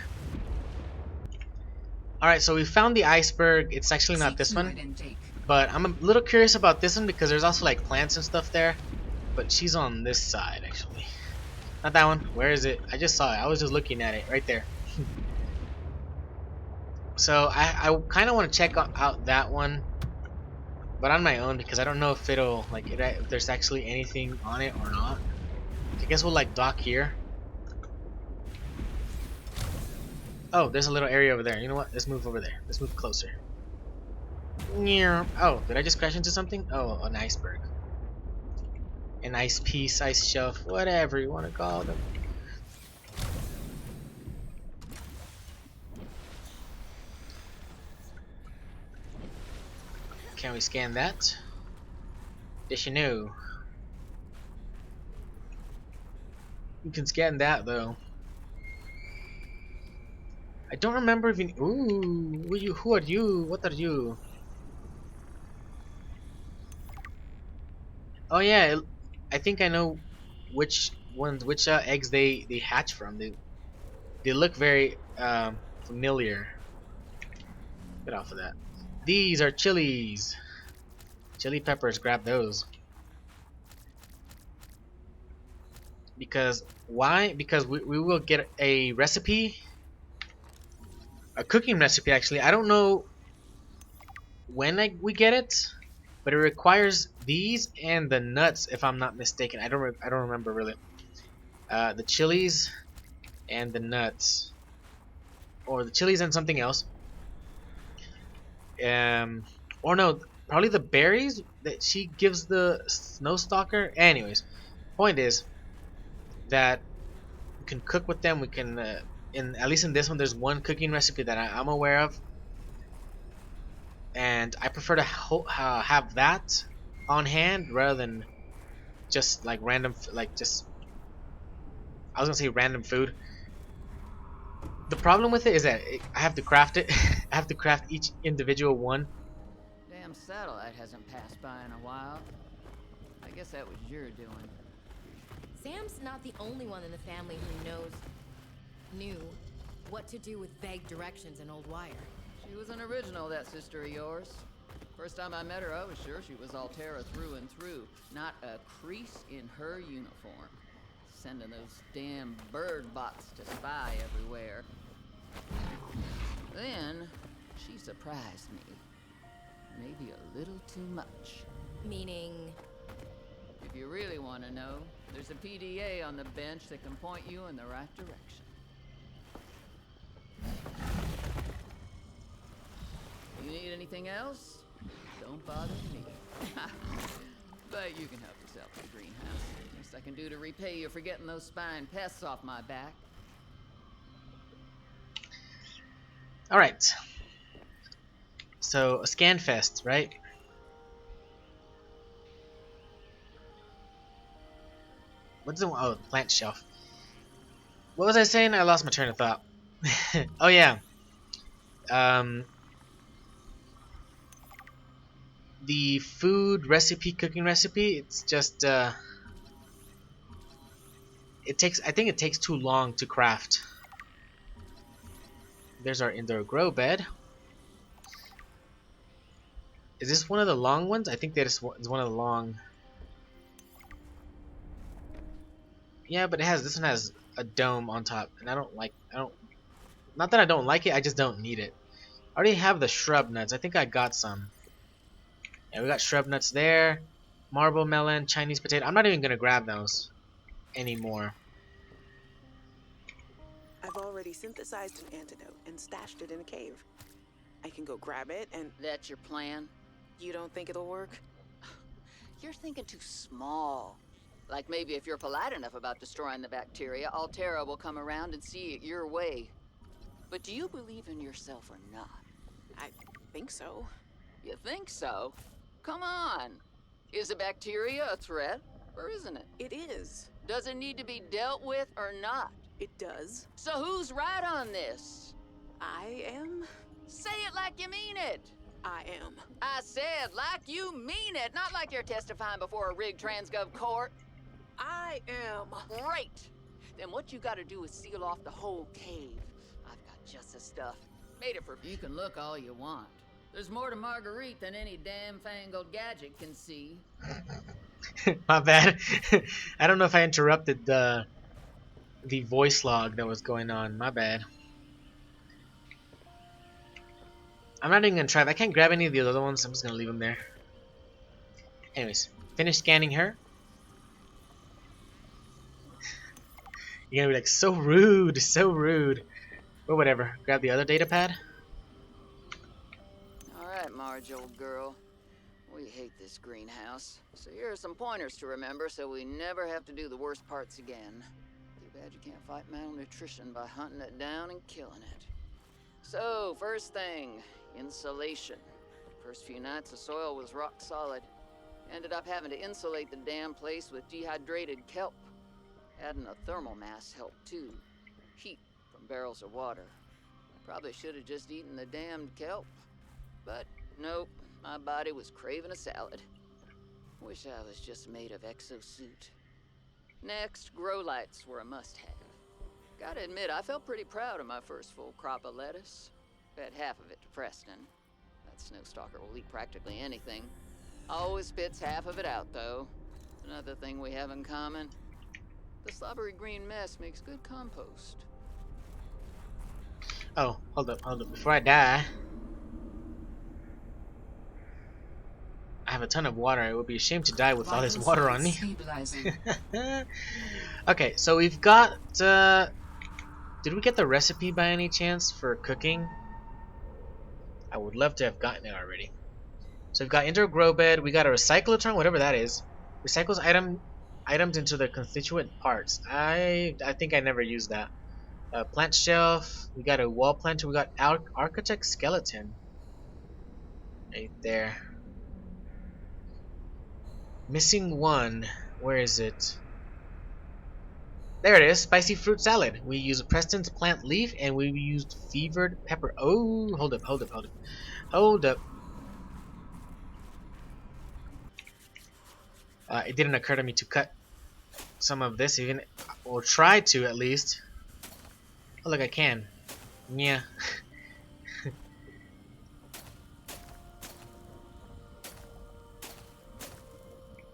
Alright, so we found the iceberg. It's actually not this Fluid one. intake. But I'm a little curious about this one because there's also like plants and stuff there. But she's on this side, actually. Not that one. Where is it? I just saw it. I was just looking at it right there. So I kind of want to check out that one, but on my own because I don't know if it'll like if there's actually anything on it or not. I guess we'll like dock here. Oh, there's a little area over there. You know what? Let's move over there. Let's move closer. Oh, did I just crash into something? Oh, an iceberg. An ice piece, ice shelf, whatever you want to call them. Can we scan that? Yes, you know. You can scan that though. I don't remember if you. Ooh, who are you? What are you? Oh yeah, I think I know which ones, which eggs they hatch from. They look very familiar. Get off of that. These are chilies. Chili peppers. Grab those. Because why? Because we will get a recipe, a cooking recipe actually. I don't know when we get it, but it requires these and the nuts if I'm not mistaken. I don't remember really. The chilies and the nuts, or the chilies and something else. Or no, probably the berries that she gives the snow stalker. Anyways, point is that we can cook with them. We can, at least in this one, there's one cooking recipe that I'm aware of, and I prefer to have that on hand rather than just like random, like just. I was gonna say random food. The problem with it is that I have to craft it. I have to craft each individual one. Damn satellite hasn't passed by in a while. I guess that was your doing. Sam's not the only one in the family who knew what to do with vague directions in old wire. She was an original, that sister of yours. First time I met her, I was sure she was Altera through and through. Not a crease in her uniform. Sending those damn bird bots to spy everywhere. Then, she surprised me. Maybe a little too much. Meaning? If you really want to know, there's a PDA on the bench that can point you in the right direction. You need anything else? Don't bother me. But you can help yourself to the greenhouse. Least I can do to repay you for getting those spine pests off my back. Alright. So, a scan fest, right? What's the one? Oh, plant shelf. What was I saying? I lost my train of thought. Oh yeah. The food recipe, cooking recipe. It's just it takes. I think it takes too long to craft. There's our indoor grow bed. Is this one of the long ones? I think that is one of the long. Yeah, but it has this one has a dome on top, and I don't like. I don't. Not that I don't like it. I just don't need it. I already have the shrub nuts. I think I got some. Yeah, we got shrub nuts there. Marble melon, Chinese potato. I'm not even gonna grab those anymore. I've already synthesized an antidote and stashed it in a cave. I can go grab it and... That's your plan? You don't think it'll work? You're thinking too small. Like maybe if you're polite enough about destroying the bacteria, Altera will come around and see it your way. But do you believe in yourself or not? I think so. You think so? Come on. Is the bacteria a threat, or isn't it? It is. Does it need to be dealt with or not? It does. So who's right on this? I am. Say it like you mean it. I am. I said like you mean it, not like you're testifying before a rigged transgov court. I am. Great. Then what you gotta do is seal off the whole cave. I've got just the stuff. Made it for... You can look all you want. There's more to Marguerite than any damn fangled gadget can see. My bad. I don't know if I interrupted the voice log that was going on. My bad. I'm not even gonna try. If I can't grab any of the other ones, I'm just gonna leave them there. Anyways, finish scanning her. You're gonna be like, so rude, so rude. But whatever. Grab the other data pad. Alright, Marge, old girl. We hate this greenhouse. So here are some pointers to remember so we never have to do the worst parts again. Too bad you can't fight malnutrition by hunting it down and killing it. So, first thing, insulation. First few nights the soil was rock solid. Ended up having to insulate the damn place with dehydrated kelp. Adding a thermal mass helped too. Heat from barrels of water. Probably should have just eaten the damned kelp. But nope, my body was craving a salad. Wish I was just made of exosuit. Next, grow lights were a must-have. Gotta admit, I felt pretty proud of my first full crop of lettuce. Fed half of it to Preston. That snowstalker will eat practically anything. Always spits half of it out, though. Another thing we have in common. The slobbery green mess makes good compost. Oh, hold up. Before I die, I have a ton of water. It would be a shame to die with all this water on me. Okay, so we've got... did we get the recipe by any chance for cooking? I would love to have gotten it already. So we've got indoor grow bed. We got a recyclotron, whatever that is. Recycles items into their constituent parts. I think I never used that. Plant shelf. We got a wall planter. We got architect skeleton. Right there. Missing one. Where is it? There it is. Spicy fruit salad. We used Preston's plant leaf and we used fevered pepper. Oh, hold up. It didn't occur to me to cut some of this, even, or try to at least. Oh, look, I can. Yeah.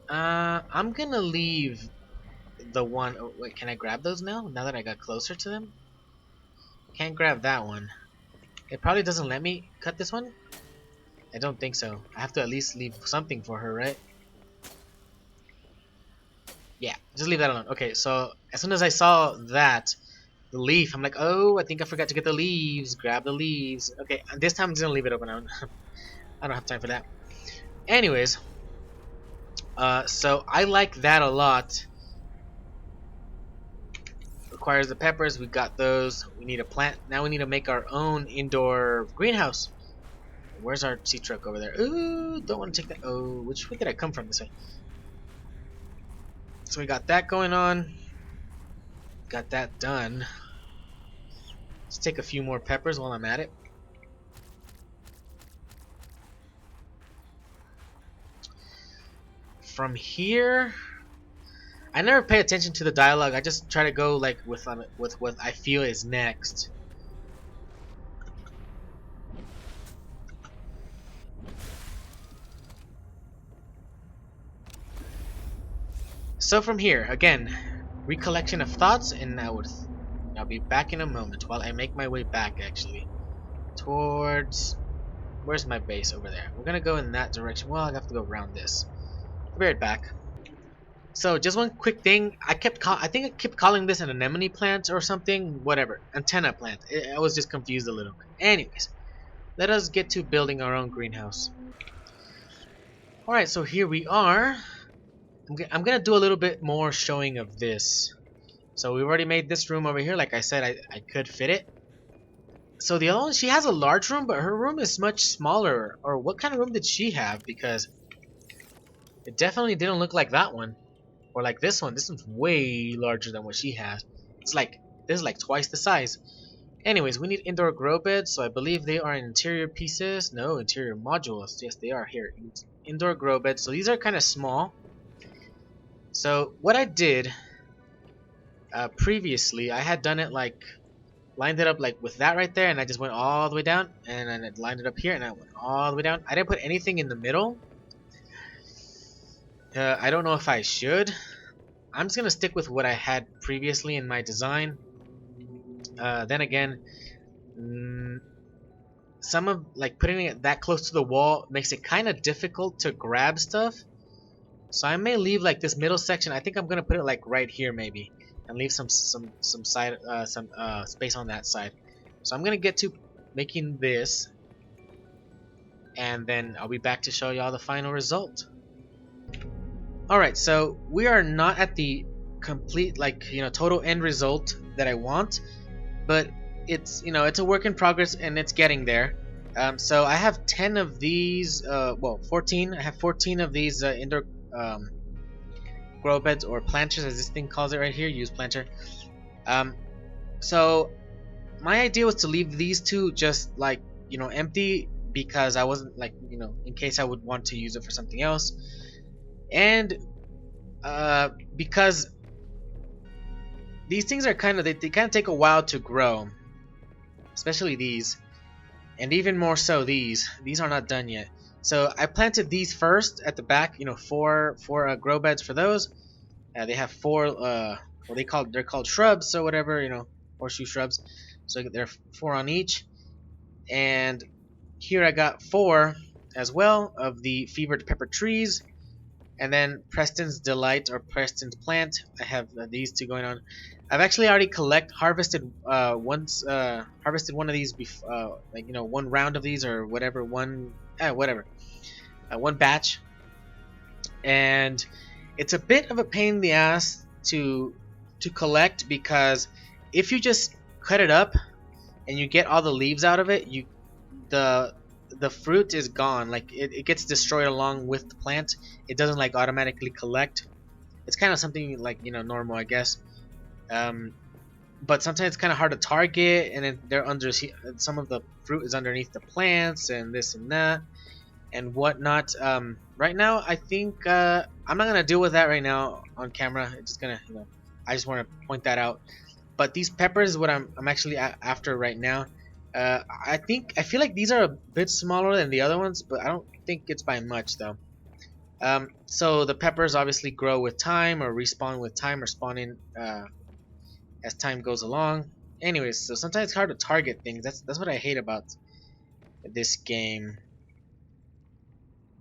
I'm gonna leave the one. Oh, wait, can I grab those now? Now that I got closer to them? Can't grab that one. It probably doesn't let me cut this one? I don't think so. I have to at least leave something for her, right? Yeah, just leave that alone. Okay, so as soon as I saw that, the leaf, I'm like, oh, I think I forgot to get the leaves. Grab the leaves. Okay, this time I'm just gonna leave it open. I don't have time for that. Anyways, so I like that a lot. Requires the peppers. We got those. We need a plant. Now we need to make our own indoor greenhouse. Where's our Seatruck over there? Ooh, don't want to take that. Oh, which way did I come from? This way. So we got that going on. Got that done. Let's take a few more peppers while I'm at it. From here, I never pay attention to the dialogue. I just try to go like with what I feel is next. So from here, again, recollection of thoughts, and I'll be back in a moment while I make my way back actually towards, where's my base? Over there. We're gonna go in that direction. Well, I have to go around this. I'll be right back. So just one quick thing, I think I kept calling this an anemone plant or something, whatever, antenna plant. I was just confused a little bit. Anyways, let us get to building our own greenhouse. Alright, so here we are. I'm gonna do a little bit more showing of this. So we've already made this room over here. Like I said, I could fit it. So the other one, she has a large room, but her room is much smaller. Or what kind of room did she have? Because it definitely didn't look like that one. Or like this one. This one's way larger than what she has. It's like, this is like twice the size. Anyways, we need indoor grow beds. So I believe they are interior pieces. No, interior modules. Yes, they are here. Indoor grow beds. So these are kind of small. So what I did previously, I had done it like, lined it up like with that right there, and I just went all the way down, and then it lined it up here, and I went all the way down. I didn't put anything in the middle. I don't know if I should. I'm just gonna stick with what I had previously in my design. Then again, some of like putting it that close to the wall makes it kind of difficult to grab stuff. So I may leave like this middle section. I think I'm gonna put it like right here maybe, and leave some side space on that side. So I'm gonna get to making this, and then I'll be back to show y'all the final result. Alright, so we are not at the complete, like, total end result that I want, but it's, it's a work in progress, and it's getting there. So I have 10 of these, well, 14. I have 14 of these indoor grow beds, or planters, as this thing calls it right here. Use planter. So my idea was to leave these two just like, empty, because I wasn't like, in case I would want to use it for something else. And because these things are kind of, they kind of take a while to grow, especially these, and even more so these are not done yet. So I planted these first at the back, four grow beds for those. They have four, well, they're called shrubs, so whatever, horseshoe shrubs. So there are 4 on each. And here I got 4 as well of the fevered pepper trees. And then Preston's Delight, or Preston's Plant. I have these 2 going on. I've actually already harvested one of these, like, one round of these, or whatever, one batch. And it's a bit of a pain in the ass to collect, because if you just cut it up and you get all the leaves out of it, the fruit is gone. Like it gets destroyed along with the plant. It doesn't like automatically collect. It's kind of something like, normal, I guess. But sometimes it's kind of hard to target, and then they're under, some of the fruit is underneath the plants, and this and that and whatnot. Right now, I think I'm not gonna deal with that right now on camera. It's just gonna, I just want to point that out. But these peppers is what I'm actually after right now. I feel like these are a bit smaller than the other ones, but I don't think it's by much though. So the peppers obviously grow with time, or respawn with time, or spawn in as time goes along. Anyways, so sometimes it's hard to target things. That's what I hate about this game.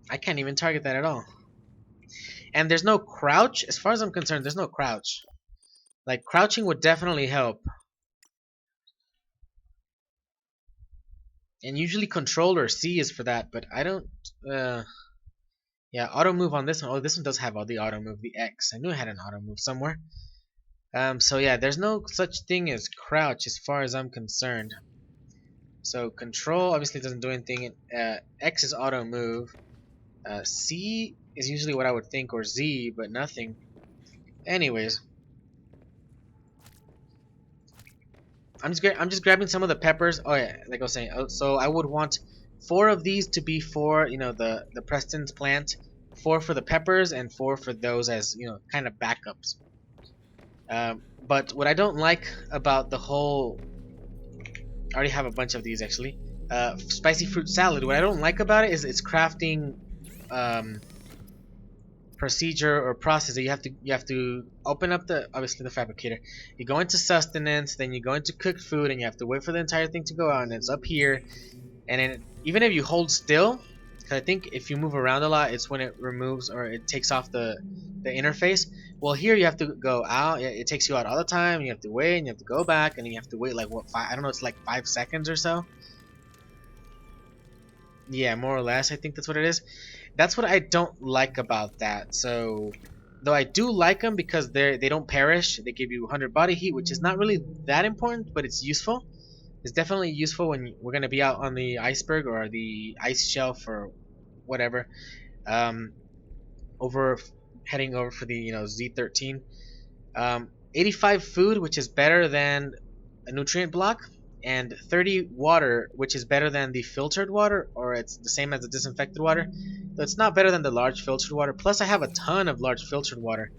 I can't even target that at all. And there's no crouch. As far as I'm concerned, there's no crouch. Like, crouching would definitely help. And usually Control or C is for that, but I don't... yeah, auto move on this one. Oh, this one does have all the auto move, the X. I knew it had an auto move somewhere. So yeah, there's no such thing as crouch as far as I'm concerned. So Control obviously doesn't do anything. X is auto move. C is usually what I would think, or Z, but nothing. Anyways, I'm just grabbing some of the peppers. Oh yeah, like I was saying. So I would want 4 of these to be for, you know, the Preston's plant, 4 for the peppers, and 4 for those as, you know, kind of backups. But what I don't like about the whole, I already have a bunch of these actually. Spicy fruit salad. What I don't like about it is its crafting procedure or process that you have to open up the, obviously, the fabricator. You go into sustenance, then you go into cooked food, and you have to wait for the entire thing to go out, and it's up here. And then even if you hold still, because I think if you move around a lot, it's when it removes or it takes off the interface. Well, here you have to go out. It takes you out all the time. You have to wait, and you have to go back, and then you have to wait like what, I don't know. It's like 5 seconds or so. Yeah, more or less. I think that's what it is. That's what I don't like about that. So, though I do like them because they don't perish. They give you 100 body heat, which is not really that important, but it's useful. It's definitely useful when we're gonna be out on the iceberg or the ice shelf or whatever. Um, over heading over for the, you know, Z13. 85 food, which is better than a nutrient block, and 30 water, which is better than the filtered water, or it's the same as the disinfected water. So it's not better than the large filtered water. Plus, I have a ton of large filtered water.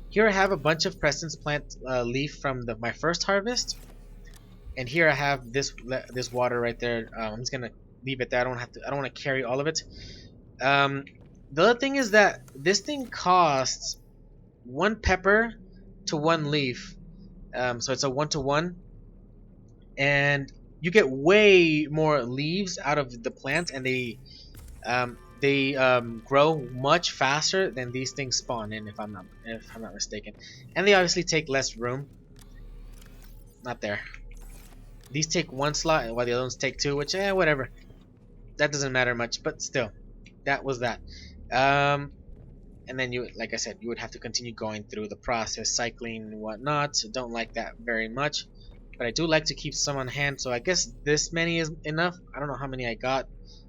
Here I have a bunch of Preston's plant leaf from my first harvest, and here I have this water right there. I'm just gonna leave it there. I don't want to carry all of it. The other thing is that this thing costs 1 pepper to 1 leaf. So it's a 1-to-1, and you get way more leaves out of the plants, and they grow much faster than these things spawn in, if I'm not mistaken. And they obviously take less room. Not there. These take 1 slot, while the other ones take 2, which whatever. That doesn't matter much, but still, that was that. And then you, like I said, you would have to continue going through the process, cycling and whatnot. So don't like that very much, but I do like to keep some on hand. So I guess this many is enough. I don't know how many I got.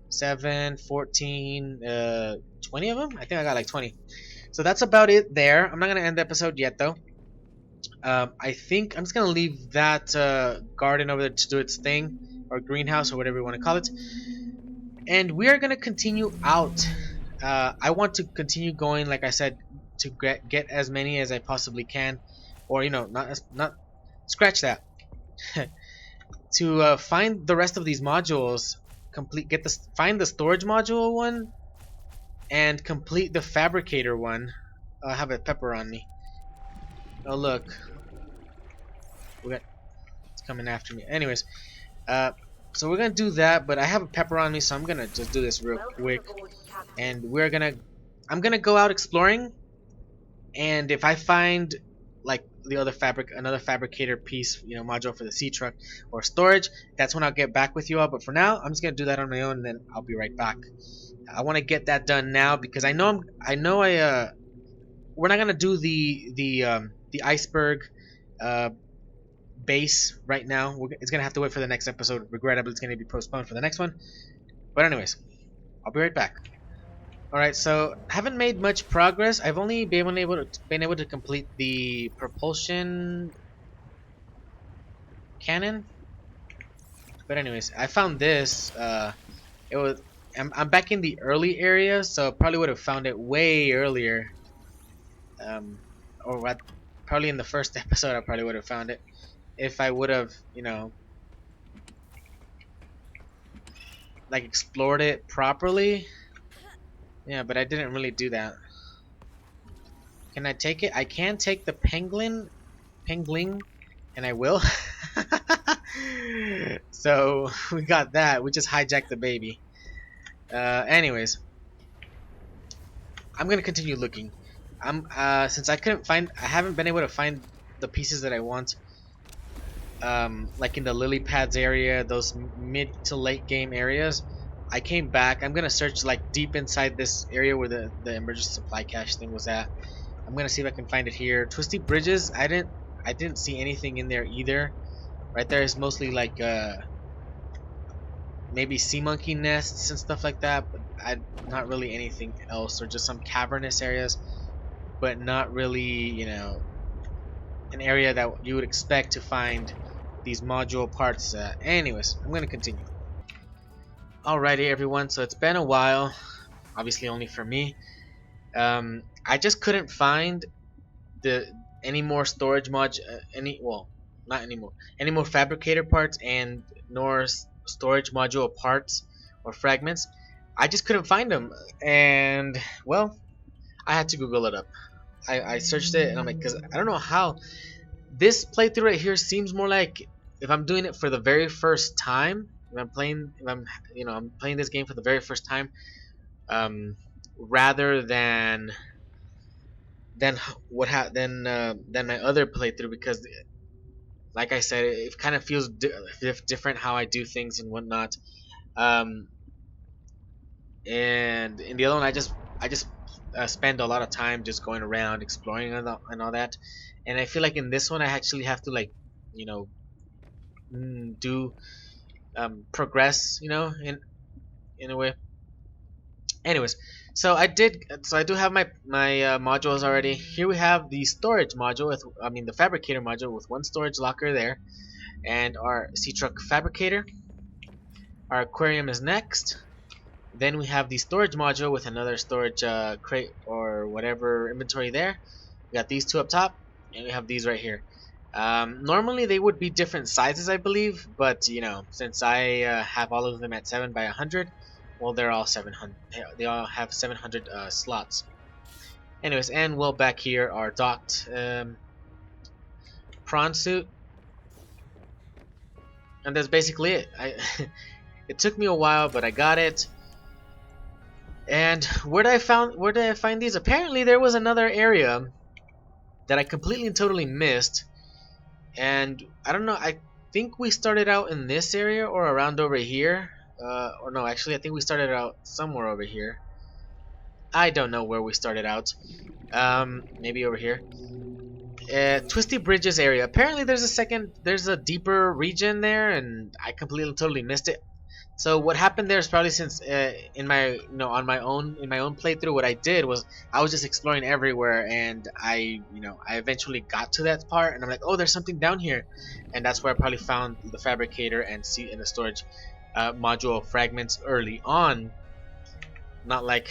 7, 14, 20 of them. I think I got like 20. So that's about it there. I'm not gonna end the episode yet though. I think I'm just gonna leave that garden over there to do its thing, or greenhouse, or whatever you want to call it. And we are gonna continue out. I want to continue going, like I said, to get as many as I possibly can, or, you know, not scratch that. To find the rest of these modules, find the storage module one, and complete the fabricator one. I have a pepper on me. Oh look, it's coming after me. Anyways, so we're gonna do that, but I have a pepper on me, so I'm gonna just do this real quick. And I'm gonna go out exploring, and if I find like another fabricator piece, you know, module for the Seatruck or storage, that's when I'll get back with you all. But for now, I'm just gonna do that on my own, and then I'll be right back. I want to get that done now because we're not gonna do the iceberg base right now. It's gonna have to wait for the next episode. Regrettably, it's gonna be postponed for the next one. But anyways, I'll be right back. Alright, so haven't made much progress. I've only been able to complete the propulsion cannon. But anyways, I found this. I'm back in the early area, so I probably would have found it way earlier. Probably in the first episode I probably would have found it if I would have, you know, like explored it properly. Yeah, but I didn't really do that. Can I take it? I can take the penguin, and I will. So we got that. We just hijacked the baby. Anyways, I'm gonna continue looking. Since I haven't been able to find the pieces that I want. Like in the lily pads area, those mid to late game areas. I came back. I'm gonna search like deep inside this area where the emergency supply cache thing was at. I'm gonna see if I can find it here. Twisty bridges. I didn't see anything in there either. Right there is mostly like maybe sea monkey nests and stuff like that, but not really anything else, or just some cavernous areas. but not really, you know, an area that you would expect to find these module parts. Anyways, I'm gonna continue. Alrighty, everyone. So it's been a while, obviously only for me. I just couldn't find the any more storage mod, not anymore, any more fabricator parts and nor storage module parts or fragments. I just couldn't find them, and well, I had to Google it up. I searched it, and I'm like, because I don't know how this playthrough right here seems more like if I'm doing it for the very first time. If I'm, you know, I'm playing this game for the very first time, rather than than my other playthrough, because like I said, it kind of feels different how I do things and whatnot. Um, and in the other one, I just spend a lot of time just going around exploring and all that. And I feel like in this one, I actually have to, like, you know, do progress, you know, in a way. Anyways, so I do have my modules already. Here we have the storage module with, I mean, the fabricator module with one storage locker there, and our Seatruck fabricator. Our aquarium is next. Then we have the storage module with another storage crate or whatever inventory there. We got these two up top, and we have these right here. Normally they would be different sizes, I believe, but you know, since I have all of them at 7 by 100, well, they're all 700. They all have 700 slots. Anyways, and well, back here our docked prawn suit, and that's basically it. It took me a while, but I got it. And where did I find these? Apparently there was another area that I completely and totally missed. And I don't know, I think we started out in this area or around over here. Or no, actually I think we started out somewhere over here. I don't know where we started out. Maybe over here. Twisty Bridges area. Apparently there's a deeper region there, and I completely and totally missed it. So what happened there is probably, since in my on my own playthrough, what I did was I was just exploring everywhere, and I eventually got to that part, and I'm like, oh, there's something down here, and that's where I probably found the fabricator and the storage module fragments early on. Not like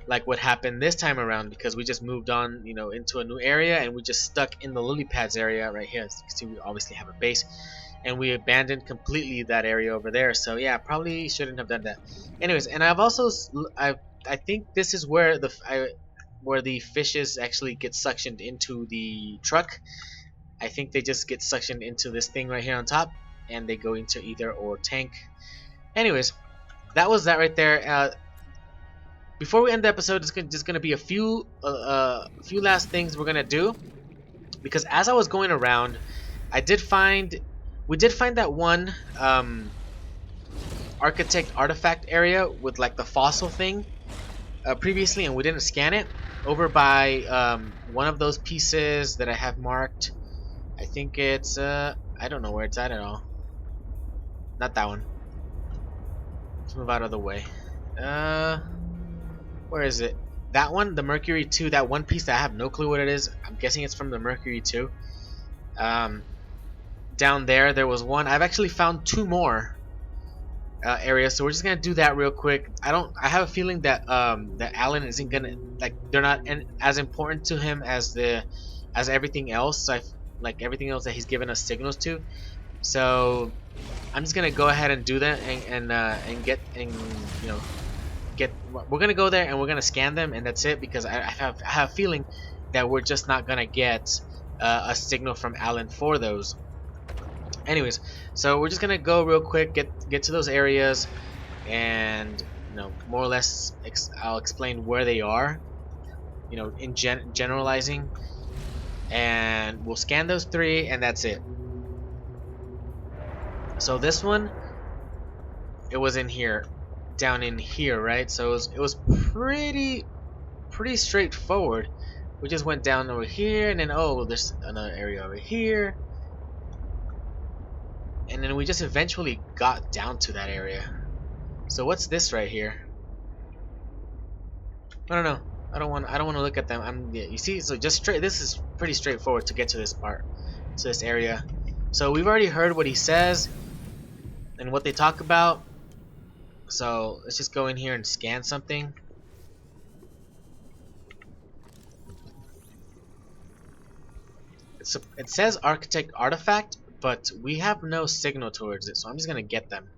like what happened this time around, because we just moved on, into a new area, and we just stuck in the lily pads area right here. As you can see, we obviously have a base, and we abandoned completely that area over there. So yeah, probably shouldn't have done that. Anyways, and I think this is where the fishes actually get suctioned into the truck. I think they just get suctioned into this thing right here on top, and they go into either or tank. Anyways, that was that right there. Before we end the episode, it's just gonna be a few last things we're gonna do, because as I was going around, we did find that one architect artifact area with like the fossil thing previously, and we didn't scan it over by one of those pieces that I have marked. I think it's I don't know where it's at all. Not that one. Let's move out of the way. Where is it? That one, the Mercury 2, that one piece that I have no clue what it is. I'm guessing it's from the Mercury 2. Down there was one. I've actually found two more areas, so we're just gonna do that real quick. I have a feeling that that Alan isn't gonna, like, they're not as important to him as everything else. Like everything else that he's given us signals to. So I'm just gonna go ahead and do that we're gonna go there and we're gonna scan them, and that's it, because I have a feeling that we're just not gonna get a signal from Alan for those. Anyways, so we're just gonna go real quick, get to those areas, and more or less I'll explain where they are, in generalizing, and we'll scan those three, and that's it. So this one, it was in here, down in here, right? So it was pretty straightforward. We just went down over here, and then there's another area over here, and then we just eventually got down to that area. So what's this right here? I don't know. I don't want to look at them. Yeah, you see, so just straight. This is pretty straightforward to get to this part, to this area. So we've already heard what he says and what they talk about. So let's just go in here and scan something. It says architect artifact, but we have no signal towards it, so I'm just gonna get them.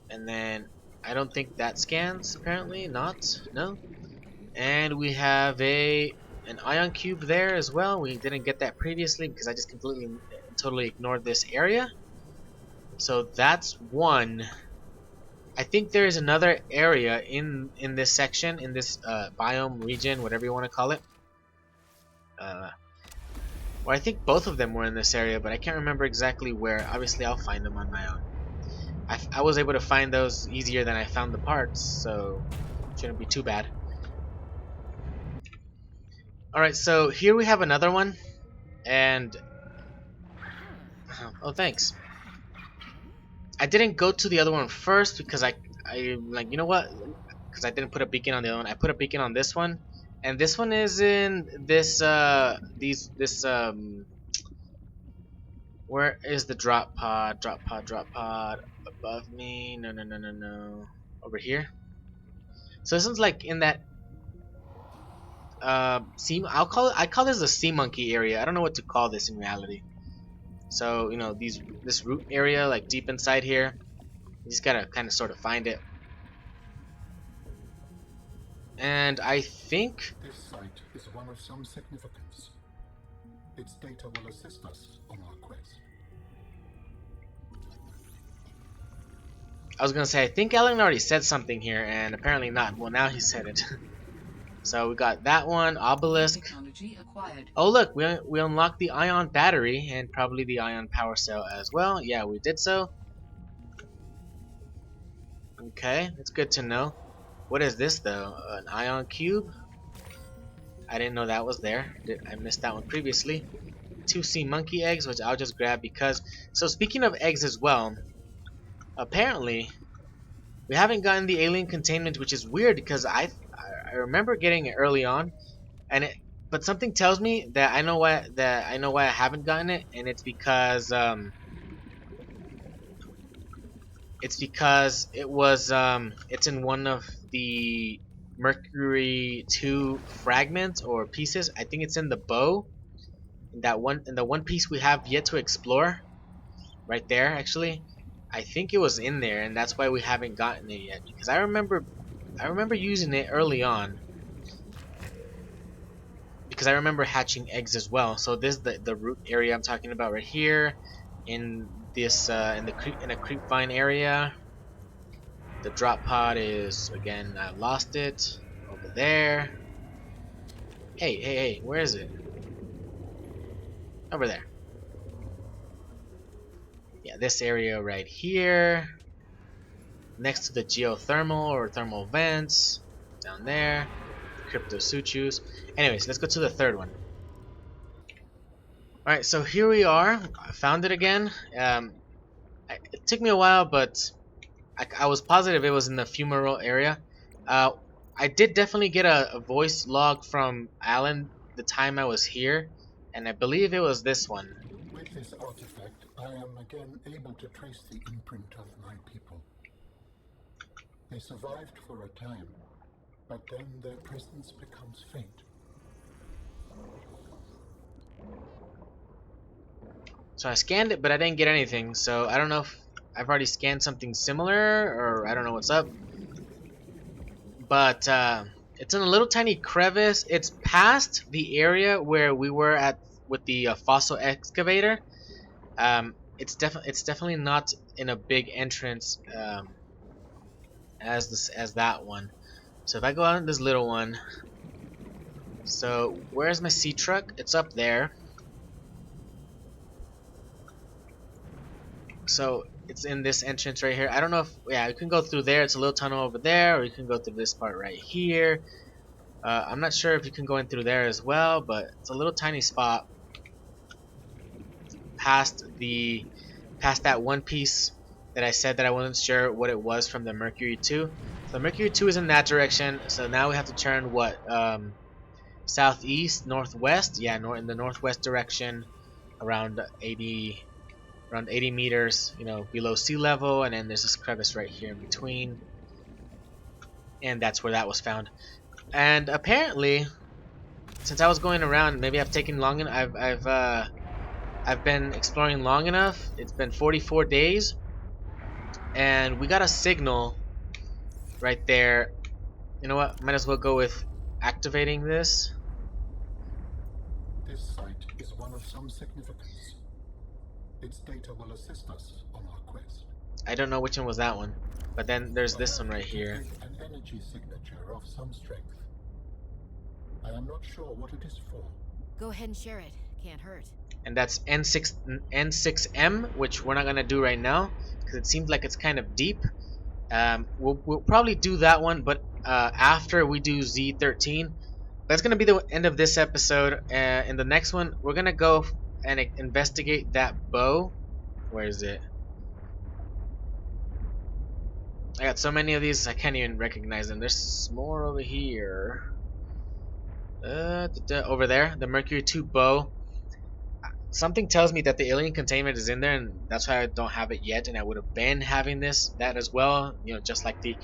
And then I don't think that scans. Apparently not. No. And we have an ion cube there as well. We didn't get that previously because I just completely totally ignored this area. So that's one. I think there is another area in this section, in this biome region, whatever you want to call it. Well, I think both of them were in this area, but I can't remember exactly where. Obviously, I'll find them on my own. I was able to find those easier than I found the parts, so shouldn't be too bad. Alright, so here we have another one, and oh, thanks. I didn't go to the other one first because I like, you know what? Because I didn't put a beacon on the other one. I put a beacon on this one, and this one is in this where is the drop pod? Drop pod above me? No. Over here. So this one's like in that sea. I call this the sea monkey area. I don't know what to call this in reality. So, you know, this root area, like deep inside here, you just gotta kind of sort of find it. And I think This site is one of some significance. Its data will assist us on our quest. I was gonna say, I think Alan already said something here, and apparently not. Well, now he said it. So we got that one, Obelisk. Technology acquired. Oh look, we unlocked the ion battery and probably the ion power cell as well. Yeah, we did so. Okay, it's good to know. What is this though? An ion cube? I didn't know that was there. I missed that one previously. 2 sea monkey eggs, which I'll just grab because... So speaking of eggs as well, apparently we haven't gotten the alien containment, which is weird because I remember getting it early on, and but something tells me that I know why I haven't gotten it, and it's because it was it's in one of the Mercury 2 fragments or pieces. I think it's in the bow. In the one piece we have yet to explore, right there actually. I think it was in there, and that's why we haven't gotten it yet. Because I remember using it early on. Because I remember hatching eggs as well. So this is the root area I'm talking about right here, in this in a creep vine area. The drop pod is, again, I lost it over there. Hey, where is it? Over there. Yeah, this area right here, next to the geothermal or thermal vents, down there. Crypto suchus. Anyways, let's go to the third one. Alright, so here we are. I found it again. It took me a while, but I was positive it was in the fumarole area. I did definitely get a voice log from Alan the time I was here, and I believe it was this one. With this artifact, I am again able to trace the imprint of my people. They survived for a time, but then their presence becomes faint. So I scanned it, but I didn't get anything. So I don't know if I've already scanned something similar, or I don't know what's up. But it's in a little tiny crevice. It's past the area where we were at with the fossil excavator. It's definitely not in a big entrance as that one. So if I go out in this little one, so where's my Seatruck? It's up there. So it's in this entrance right here. I don't know if, yeah, you can go through there. It's a little tunnel over there, or you can go through this part right here. I'm not sure if you can go in through there as well, but it's a little tiny spot past that one piece that I said that I wasn't sure what it was from the Mercury 2. So Mercury 2 is in that direction. So now we have to turn what? Southeast, northwest. Yeah, in the northwest direction, around 80 meters, below sea level, and then there's this crevice right here in between, and that's where that was found. And apparently, since I was going around, maybe I've taken long enough. I've been exploring long enough. It's been 44 days, and we got a signal right there. You know what? Might as well go with activating this. This site is one of some significance. Its data will assist us on our quest. I don't know which one was that one, but then there's I this have one right here. detected an energy signature of some strength. I am not sure what it is for. Go ahead and share it. Can't hurt. And that's N6M, which we're not gonna do right now because it seems like it's kind of deep. We'll probably do that one, but after we do Z13. That's gonna be the end of this episode. In the next one, we're gonna go and investigate that bow. Where is it? I got so many of these I can't even recognize them. There's more over here. Over there, the Mercury 2 bow. Something tells me that the alien containment is in there, and that's why I don't have it yet. And I would have been having that as well. Just like the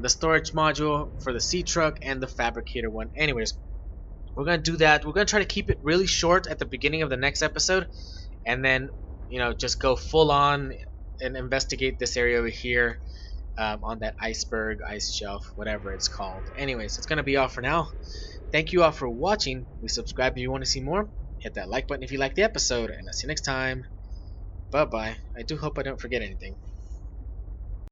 storage module for the Seatruck and the Fabricator one. Anyways, we're gonna do that. We're gonna try to keep it really short at the beginning of the next episode, and then just go full on and investigate this area over here. On that iceberg, ice shelf, whatever it's called. Anyways, it's gonna be all for now. Thank you all for watching. Please subscribe if you want to see more. Hit that like button if you like the episode, and I'll see you next time. Bye bye. I do hope I don't forget anything.